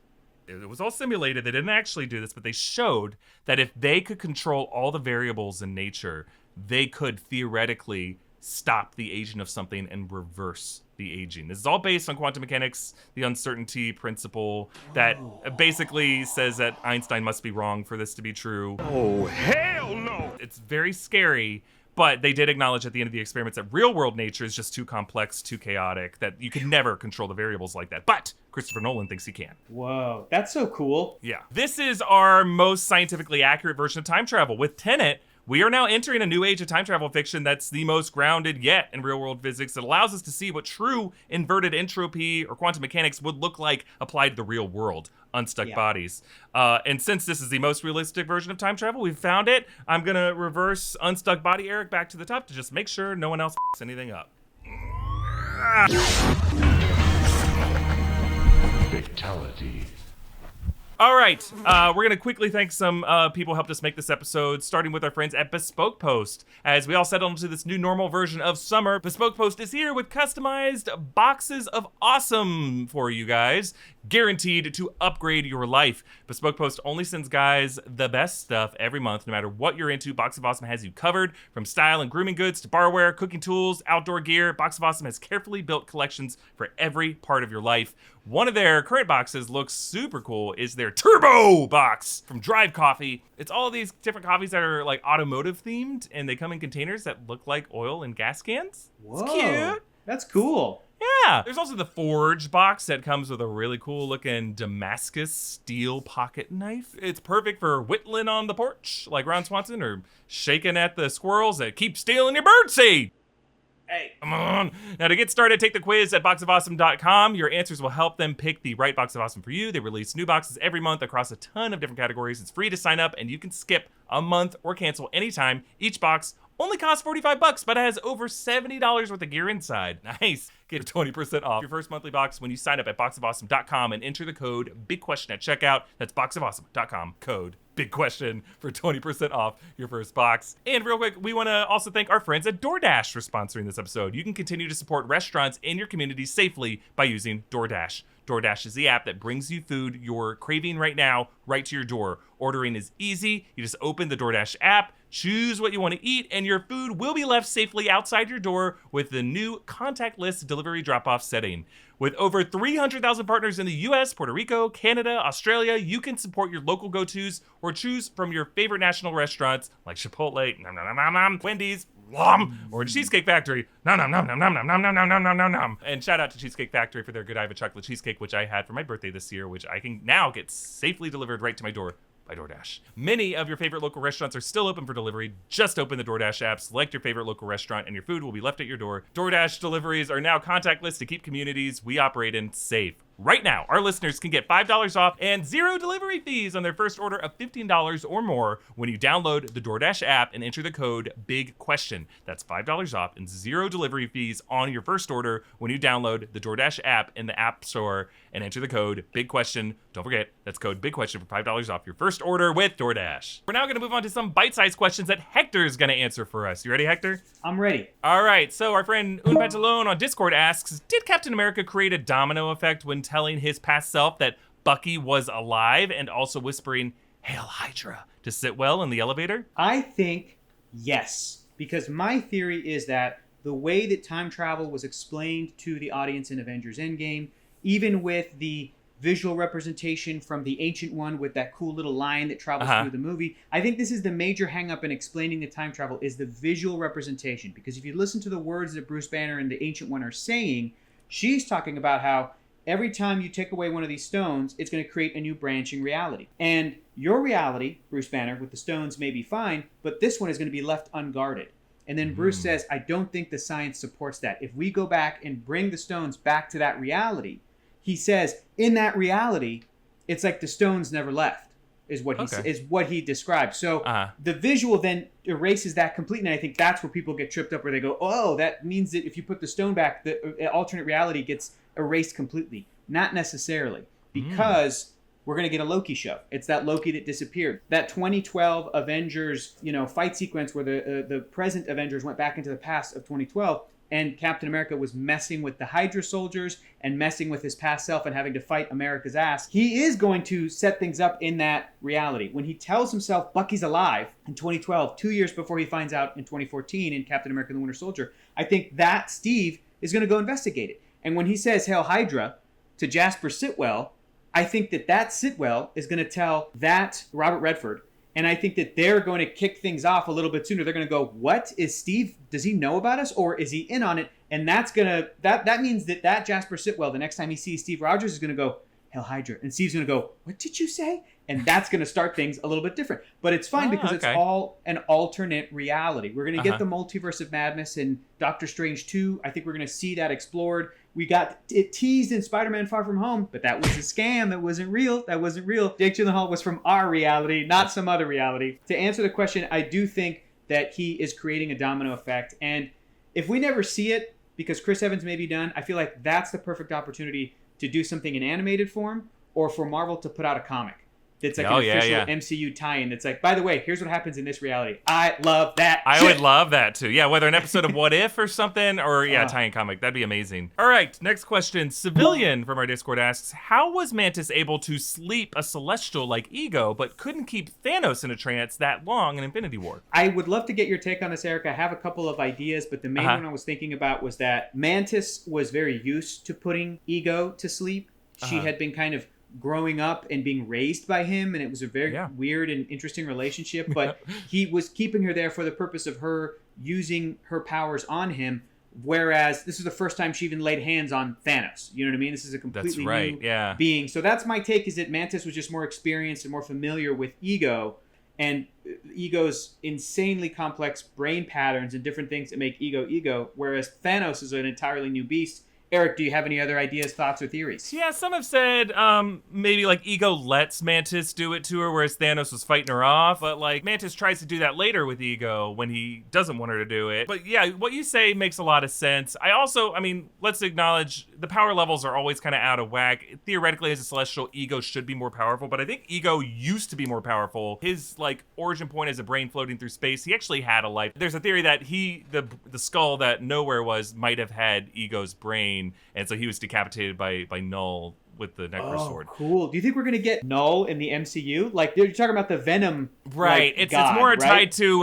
It was all simulated. They didn't actually do this, but they showed that if they could control all the variables in nature, they could theoretically stop the aging of something and reverse the aging. This is all based on quantum mechanics, the uncertainty principle that basically says that Einstein must be wrong for this to be true. Oh, hell no! It's very scary, but they did acknowledge at the end of the experiments that real world nature is just too complex, too chaotic, that you can never control the variables like that. But Christopher Nolan thinks he can. Whoa, that's so cool. Yeah. This is our most scientifically accurate version of time travel. With Tenet, we are now entering a new age of time travel fiction that's the most grounded yet in real-world physics. It allows us to see what true inverted entropy or quantum mechanics would look like applied to the real world, unstuck bodies. And since this is the most realistic version of time travel, we've found it. I'm going to reverse unstuck body Eric back to the top to just make sure no one else f***s anything up. Fatality. All right, we're going to quickly thank some people who helped us make this episode, starting with our friends at Bespoke Post. As we all settle into this new normal version of summer, Bespoke Post is here with customized boxes of awesome for you guys, guaranteed to upgrade your life. Bespoke Post only sends guys the best stuff every month, no matter what you're into. Box of Awesome has you covered, from style and grooming goods to barware, cooking tools, outdoor gear. Box of Awesome has carefully built collections for every part of your life. One of their current boxes looks super cool, is their Turbo box from Drive Coffee. It's all these different coffees that are like automotive themed, and they come in containers that look like oil and gas cans. Whoa, it's cute. That's cool. Yeah. There's also the Forge box that comes with a really cool looking Damascus steel pocket knife. It's perfect for whittling on the porch like Ron Swanson, or shaking at the squirrels that keep stealing your birdseed. Hey, come on. Now, to get started, take the quiz at boxofawesome.com. Your answers will help them pick the right Box of Awesome for you. They release new boxes every month across a ton of different categories. It's free to sign up, and you can skip a month or cancel anytime. Each box only costs $45, but it has over $70 worth of gear inside. Nice. Get 20% off your first monthly box when you sign up at boxofawesome.com and enter the code BIGQUESTION at checkout. That's boxofawesome.com, code Big Question for 20% off your first box. And real quick, we want to also thank our friends at DoorDash for sponsoring this episode. You can continue to support restaurants in your community safely by using DoorDash. DoorDash is the app that brings you food you're craving right now, right to your door. Ordering is easy. You just open the DoorDash app, choose what you want to eat, and your food will be left safely outside your door with the new contactless delivery drop-off setting. With over 300,000 partners in the US, Puerto Rico, Canada, Australia, you can support your local go-tos or choose from your favorite national restaurants like Chipotle, nom, nom, nom, nom, nom, Wendy's, or Cheesecake Factory, nom, nom, nom, nom, nom, nom, nom, nom, nom, nom, nom, nom, nom. And shout out to Cheesecake Factory for their Godiva chocolate cheesecake, which I had for my birthday this year, which I can now get safely delivered right to my door by DoorDash. Many of your favorite local restaurants are still open for delivery. Just open the DoorDash app, select your favorite local restaurant, and your food will be left at your door. DoorDash deliveries are now contactless to keep communities we operate in safe. Right now, our listeners can get $5 off and 0 delivery fees on their first order of $15 or more when you download the DoorDash app and enter the code BIGQUESTION. That's $5 off and 0 delivery fees on your first order when you download the DoorDash app in the App Store and enter the code BIGQUESTION. Don't forget, that's code BIGQUESTION for $5 off your first order with DoorDash. We're now going to move on to some bite-sized questions that Hector is going to answer for us. You ready, Hector? I'm ready. All right, so our friend Un Pantalon on Discord asks, did Captain America create a domino effect when telling his past self that Bucky was alive and also whispering, "Hail Hydra," to Sitwell in the elevator? I think yes, because my theory is that the way that time travel was explained to the audience in Avengers Endgame, even with the visual representation from the Ancient One with that cool little line that travels through the movie, I think this is the major hang-up in explaining the time travel is the visual representation. Because if you listen to the words that Bruce Banner and the Ancient One are saying, she's talking about how every time you take away one of these stones, it's going to create a new branching reality. And your reality, Bruce Banner, with the stones may be fine, but this one is going to be left unguarded. And then Bruce says, I don't think the science supports that. If we go back and bring the stones back to that reality, he says, in that reality, it's like the stones never left, is what he described. So the visual then erases that completely, and I think that's where people get tripped up, where they go, oh, that means that if you put the stone back, the alternate reality gets erased completely. Not necessarily, because we're going to get a Loki show. It's that Loki that disappeared. That 2012 Avengers, fight sequence where the present Avengers went back into the past of 2012, and Captain America was messing with the Hydra soldiers and messing with his past self and having to fight America's ass. He is going to set things up in that reality. When he tells himself Bucky's alive in 2012, 2 years before he finds out in 2014 in Captain America and the Winter Soldier, I think that Steve is going to go investigate it. And when he says Hail Hydra to Jasper Sitwell, I think that Sitwell is going to tell that Robert Redford, and I think that they're going to kick things off a little bit sooner. They're going to go, what is Steve? Does he know about us, or is he in on it? And that's going to that means that Jasper Sitwell, the next time he sees Steve Rogers, is going to go, Hail Hydra. And Steve's going to go, what did you say? And that's going to start things a little bit different. But it's fine because it's all an alternate reality. We're going to get the multiverse of madness in Doctor Strange 2. I think we're going to see that explored. We got it teased in Spider-Man Far From Home, but that was a scam. That wasn't real. Jake Gyllenhaal was from our reality, not some other reality. To answer the question, I do think that he is creating a domino effect. And if we never see it, because Chris Evans may be done, I feel like that's the perfect opportunity to do something in animated form, or for Marvel to put out a comic. It's like an official MCU tie-in. It's like, by the way, here's what happens in this reality. I love that I would love that too. Yeah, whether an episode of What If or something, or tie-in comic. That'd be amazing. All right, next question. Civilian from our Discord asks, how was Mantis able to sleep a Celestial like Ego, but couldn't keep Thanos in a trance that long in Infinity War? I would love to get your take on this, Eric. I have a couple of ideas, but the main one I was thinking about was that Mantis was very used to putting Ego to sleep. She had been kind of growing up and being raised by him, and it was a very weird and interesting relationship, but he was keeping her there for the purpose of her using her powers on him, whereas this is the first time she even laid hands on Thanos. You know what I mean? This is a completely new being. So that's my take, is that Mantis was just more experienced and more familiar with Ego, and Ego's insanely complex brain patterns and different things that make Ego, whereas Thanos is an entirely new beast. Eric, do you have any other ideas, thoughts, or theories? Yeah, some have said maybe like Ego lets Mantis do it to her, whereas Thanos was fighting her off. But like Mantis tries to do that later with Ego when he doesn't want her to do it. But yeah, what you say makes a lot of sense. I mean, let's acknowledge the power levels are always kind of out of whack. Theoretically, as a Celestial, Ego should be more powerful, but I think Ego used to be more powerful. His like origin point as a brain floating through space, he actually had a life. There's a theory that the skull that Nowhere was might have had Ego's brain, and so he was decapitated by Null with the Necro sword. Cool. Do you think we're gonna get Null in the MCU? Like you're talking about the Venom, Right. Like, It's right? more tied to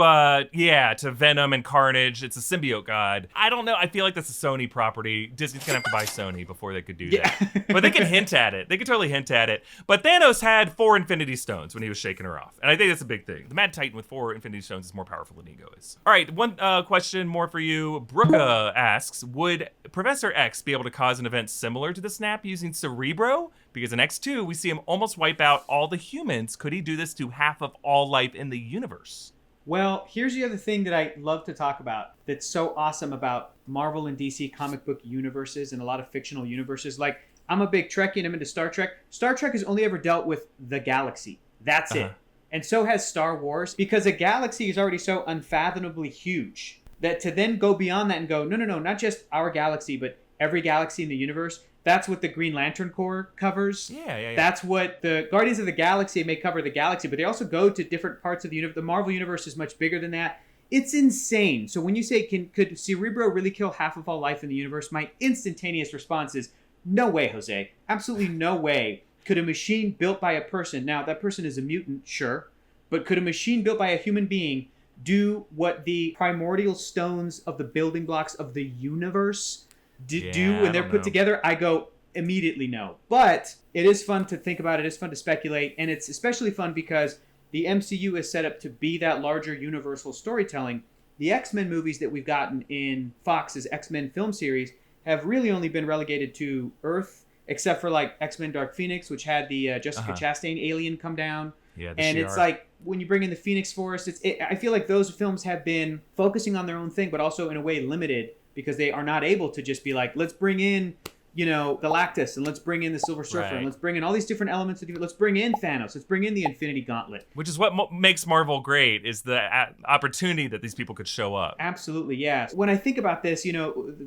to Venom and Carnage. It's a symbiote god. I don't know. I feel like that's a Sony property. Disney's gonna have to buy Sony before they could do that. But they could hint at it. They could totally hint at it. But Thanos had 4 Infinity Stones when he was shaking her off, and I think that's a big thing. The Mad Titan with 4 Infinity Stones is more powerful than Ego is. All right. One question more for you. Brooka asks, would Professor X be able to cause an event similar to the snap using Cerebro? Because in X2, we see him almost wipe out all the humans. Could he do this to half of all life in the universe? Well, here's the other thing that I love to talk about that's so awesome about Marvel and DC comic book universes and a lot of fictional universes. Like, I'm a big Trekkie and I'm into Star Trek. Star Trek has only ever dealt with the galaxy. That's it. And so has Star Wars, because a galaxy is already so unfathomably huge that to then go beyond that and go, no, not just our galaxy, but every galaxy in the universe. That's what the Green Lantern Corps covers. Yeah. That's what the Guardians of the Galaxy may cover the galaxy, but they also go to different parts of the universe. The Marvel universe is much bigger than that. It's insane. So when you say, could Cerebro really kill half of all life in the universe? My instantaneous response is, no way, Jose. Absolutely no way. Could a machine built by a person, now that person is a mutant, sure, but could a machine built by a human being do what the primordial stones of the building blocks of the universe do when they're put together? I go immediately no. But it is fun to think about. It is fun to speculate. And it's especially fun because the MCU is set up to be that larger universal storytelling. The X-Men movies that we've gotten in Fox's X-Men film series have really only been relegated to Earth, except for like X-Men Dark Phoenix, which had the Jessica Chastain alien come down. Yeah, and it's like when you bring in the Phoenix Force, I feel like those films have been focusing on their own thing, but also in a way limited because they are not able to just be like, let's bring in, Galactus, and let's bring in the Silver Surfer, and let's bring in all these different elements. Let's bring in Thanos. Let's bring in the Infinity Gauntlet. Which is what makes Marvel great, is the opportunity that these people could show up. Absolutely, yeah. When I think about this,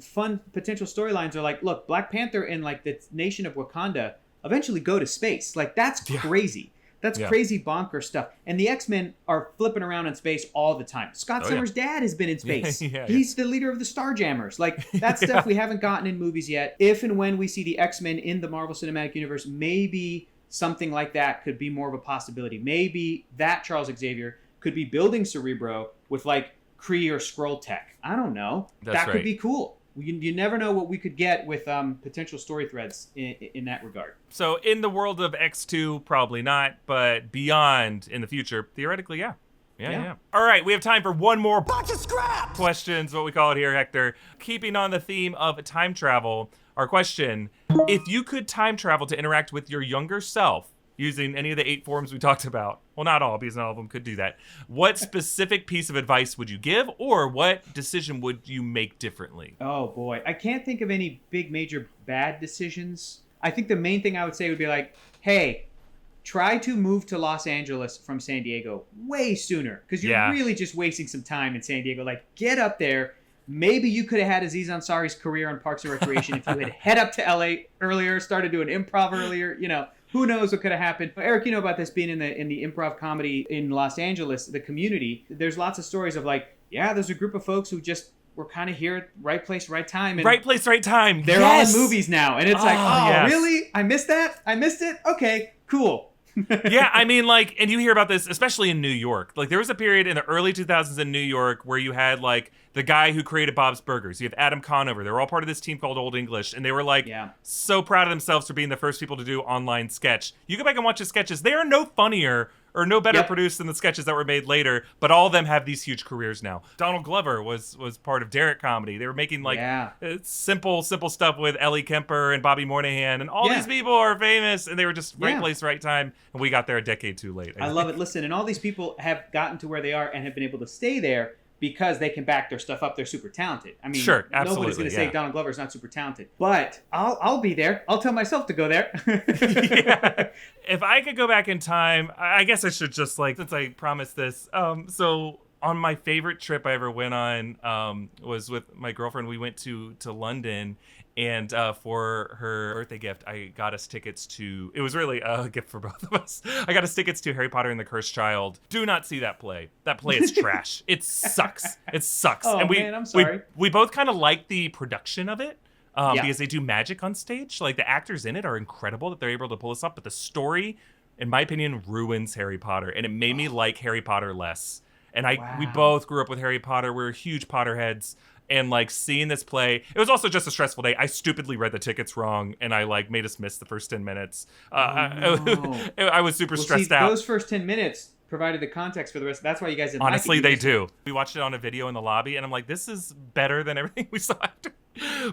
fun potential storylines are like, look, Black Panther and like the nation of Wakanda eventually go to space. Like, that's crazy. That's crazy bonker stuff. And the X-Men are flipping around in space all the time. Scott Summers' dad has been in space. He's the leader of the Starjammers. Like, that stuff we haven't gotten in movies yet. If and when we see the X-Men in the Marvel Cinematic Universe, maybe something like that could be more of a possibility. Maybe that Charles Xavier could be building Cerebro with, like, Kree or Skrull tech. I don't know. That could be cool. You never know what we could get with potential story threads in that regard. So in the world of X2, probably not, but beyond in the future, theoretically, yeah. Yeah. All right, we have time for one more box of scraps. Questions, what we call it here, Hector. Keeping on the theme of time travel, our question, if you could time travel to interact with your younger self, using any of the 8 forms we talked about, well, not all, because not all of them could do that, what specific piece of advice would you give, or what decision would you make differently? Oh, boy. I can't think of any big, major bad decisions. I think the main thing I would say would be like, hey, try to move to Los Angeles from San Diego way sooner, because you're really just wasting some time in San Diego. Like, get up there. Maybe you could have had Aziz Ansari's career on Parks and Recreation if you had head up to LA earlier, started doing improv earlier, Who knows what could have happened? Eric, you know about this being in the improv comedy in Los Angeles, the community. There's lots of stories of like, there's a group of folks who just were kind of here at right place, right time. And right place, right time. They're all in movies now. And it's really? I missed that? I missed it? Okay, cool. Yeah, I mean, like, and you hear about this, especially in New York. Like, there was a period in the early 2000s in New York where you had, like, the guy who created Bob's Burgers. You have Adam Conover. They were all part of this team called Old English, and they were, like, so proud of themselves for being the first people to do online sketch. You go back and watch the sketches. They are no funnier or no better produced than the sketches that were made later, but all of them have these huge careers now. Donald Glover was part of Derek Comedy. They were making, like, simple stuff with Ellie Kemper and Bobby Moynihan, and all these people are famous, and they were just right place, right time, and we got there a decade too late. I love it. Listen, and all these people have gotten to where they are and have been able to stay there because they can back their stuff up. They're super talented. I mean, nobody's going to say Donald Glover's not super talented. But I'll be there. I'll tell myself to go there. If I could go back in time, I guess I should just, like, since I promised this. So on my favorite trip I ever went on was with my girlfriend. We went to London. And for her birthday gift, I got us tickets to... It was really a gift for both of us. I got us tickets to Harry Potter and the Cursed Child. Do not see that play. That play is trash. It sucks. It sucks. Oh, and man, I'm sorry. We both kind of liked the production of it. because they do magic on stage. Like, the actors in it are incredible that they're able to pull this up, but the story, in my opinion, ruins Harry Potter, and it made me like Harry Potter less. And we both grew up with Harry Potter. We're huge Potterheads. And, like, seeing this play, it was also just a stressful day. I stupidly read the tickets wrong, and I, like, made us miss the first 10 minutes. I was super stressed out. Those first 10 minutes provided the context for the rest. That's why you guys didn't Honestly, like it. they do. We watched it on a video in the lobby, and I'm like, this is better than everything we saw after.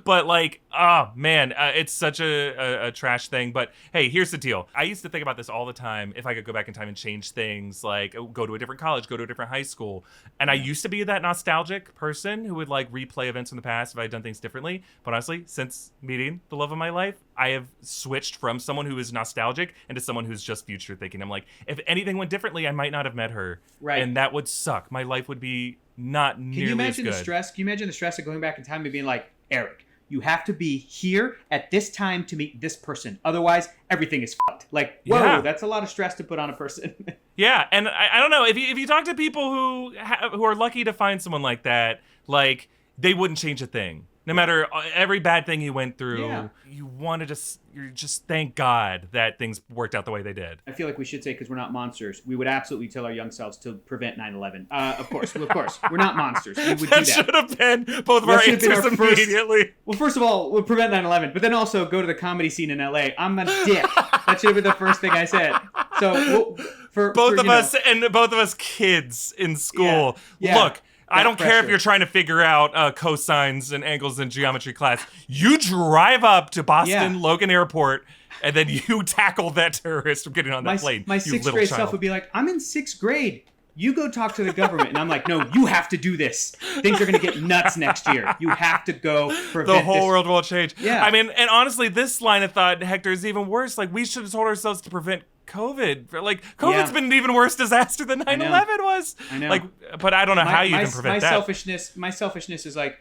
But, like, oh, man, it's such a trash thing. But, hey, here's the deal. I used to think about this all the time. If I could go back in time and change things, like go to a different college, go to a different high school. And I used to be that nostalgic person who would, like, replay events from the past if I had done things differently. But honestly, since meeting the love of my life, I have switched from someone who is nostalgic into someone who's just future thinking. I'm like, if anything went differently, I might not have met her. Right. And that would suck. My life would be not nearly as good. Can you imagine the stress? Can you imagine the stress of going back in time and being like, Erik, you have to be here at this time to meet this person. Otherwise, everything is fucked. Like, whoa, that's a lot of stress to put on a person. Yeah, and I don't know, if you talk to people who are lucky to find someone like that, like, they wouldn't change a thing. No matter every bad thing you went through, you want to just thank God that things worked out the way they did. I feel like we should say, because we're not monsters, we would absolutely tell our young selves to prevent 9/11. Of course, we're not monsters. We would do that. Should have been both of our answers immediately. Well, first of all, we'll prevent 9/11, but then also go to the comedy scene in LA. I'm a dick. That should have been the first thing I said. So both of us kids in school. Yeah. Look. I don't care if you're trying to figure out cosines and angles in geometry class. You drive up to Boston Logan Airport, and then you tackle that terrorist from getting on that plane. My sixth grade self would be like, I'm in sixth grade. You go talk to the government. And I'm like, no, you have to do this. Things are going to get nuts next year. You have to go prevent the whole world will change. Yeah. I mean, and honestly, this line of thought, Hector, is even worse. Like, we should have told ourselves to prevent COVID. Like, COVID's been an even worse disaster than 9/11 was. I know. Like, but I don't know how you can prevent that. My selfishness is like,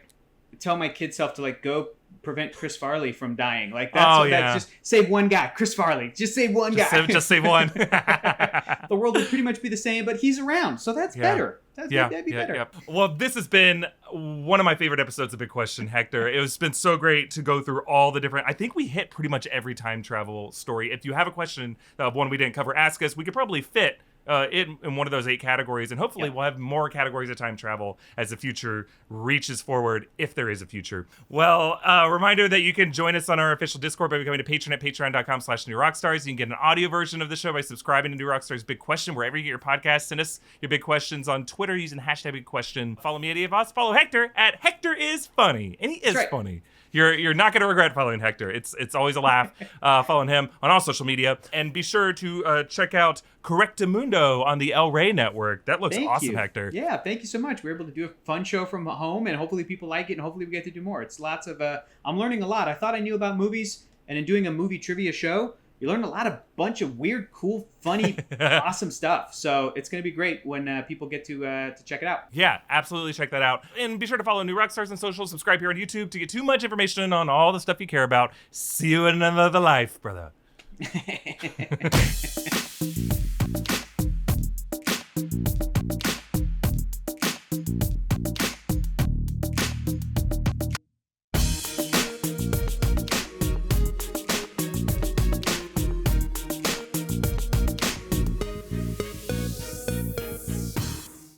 tell my kid self to, like, go prevent Chris Farley from dying. Like, that's just save one guy. Chris Farley. Just save one guy. Just save one. The world would pretty much be the same, but he's around. So that's better. That'd be better. Yeah. Well, this has been one of my favorite episodes of Big Question, Hector. It's been so great to go through all the different... I think we hit pretty much every time travel story. If you have a question of one we didn't cover, ask us. We could probably fit in one of those 8 categories, and hopefully we'll have more categories of time travel as the future reaches forward, if there is a future. Well, reminder that you can join us on our official Discord by becoming a patron at patreon.com/New Rockstars. You can get an audio version of the show by subscribing to New Rockstars Big Question wherever you get your podcasts. Send us your big questions on Twitter using hashtag Big Question. Follow me at Voss. Follow Hector at Hector is funny, and he is funny. You're not going to regret following Hector. It's always a laugh following him on all social media. And be sure to check out Correctamundo on the El Rey Network. That looks awesome, Hector. Yeah, thank you so much. We're able to do a fun show from home, and hopefully people like it, and hopefully we get to do more. It's lots of... I'm learning a lot. I thought I knew about movies, and in doing a movie trivia show, you learn a bunch of weird, cool, funny, awesome stuff. So it's going to be great when people get to check it out. Yeah, absolutely check that out. And be sure to follow New Rockstars on social. Subscribe here on YouTube to get too much information on all the stuff you care about. See you in another life, brother.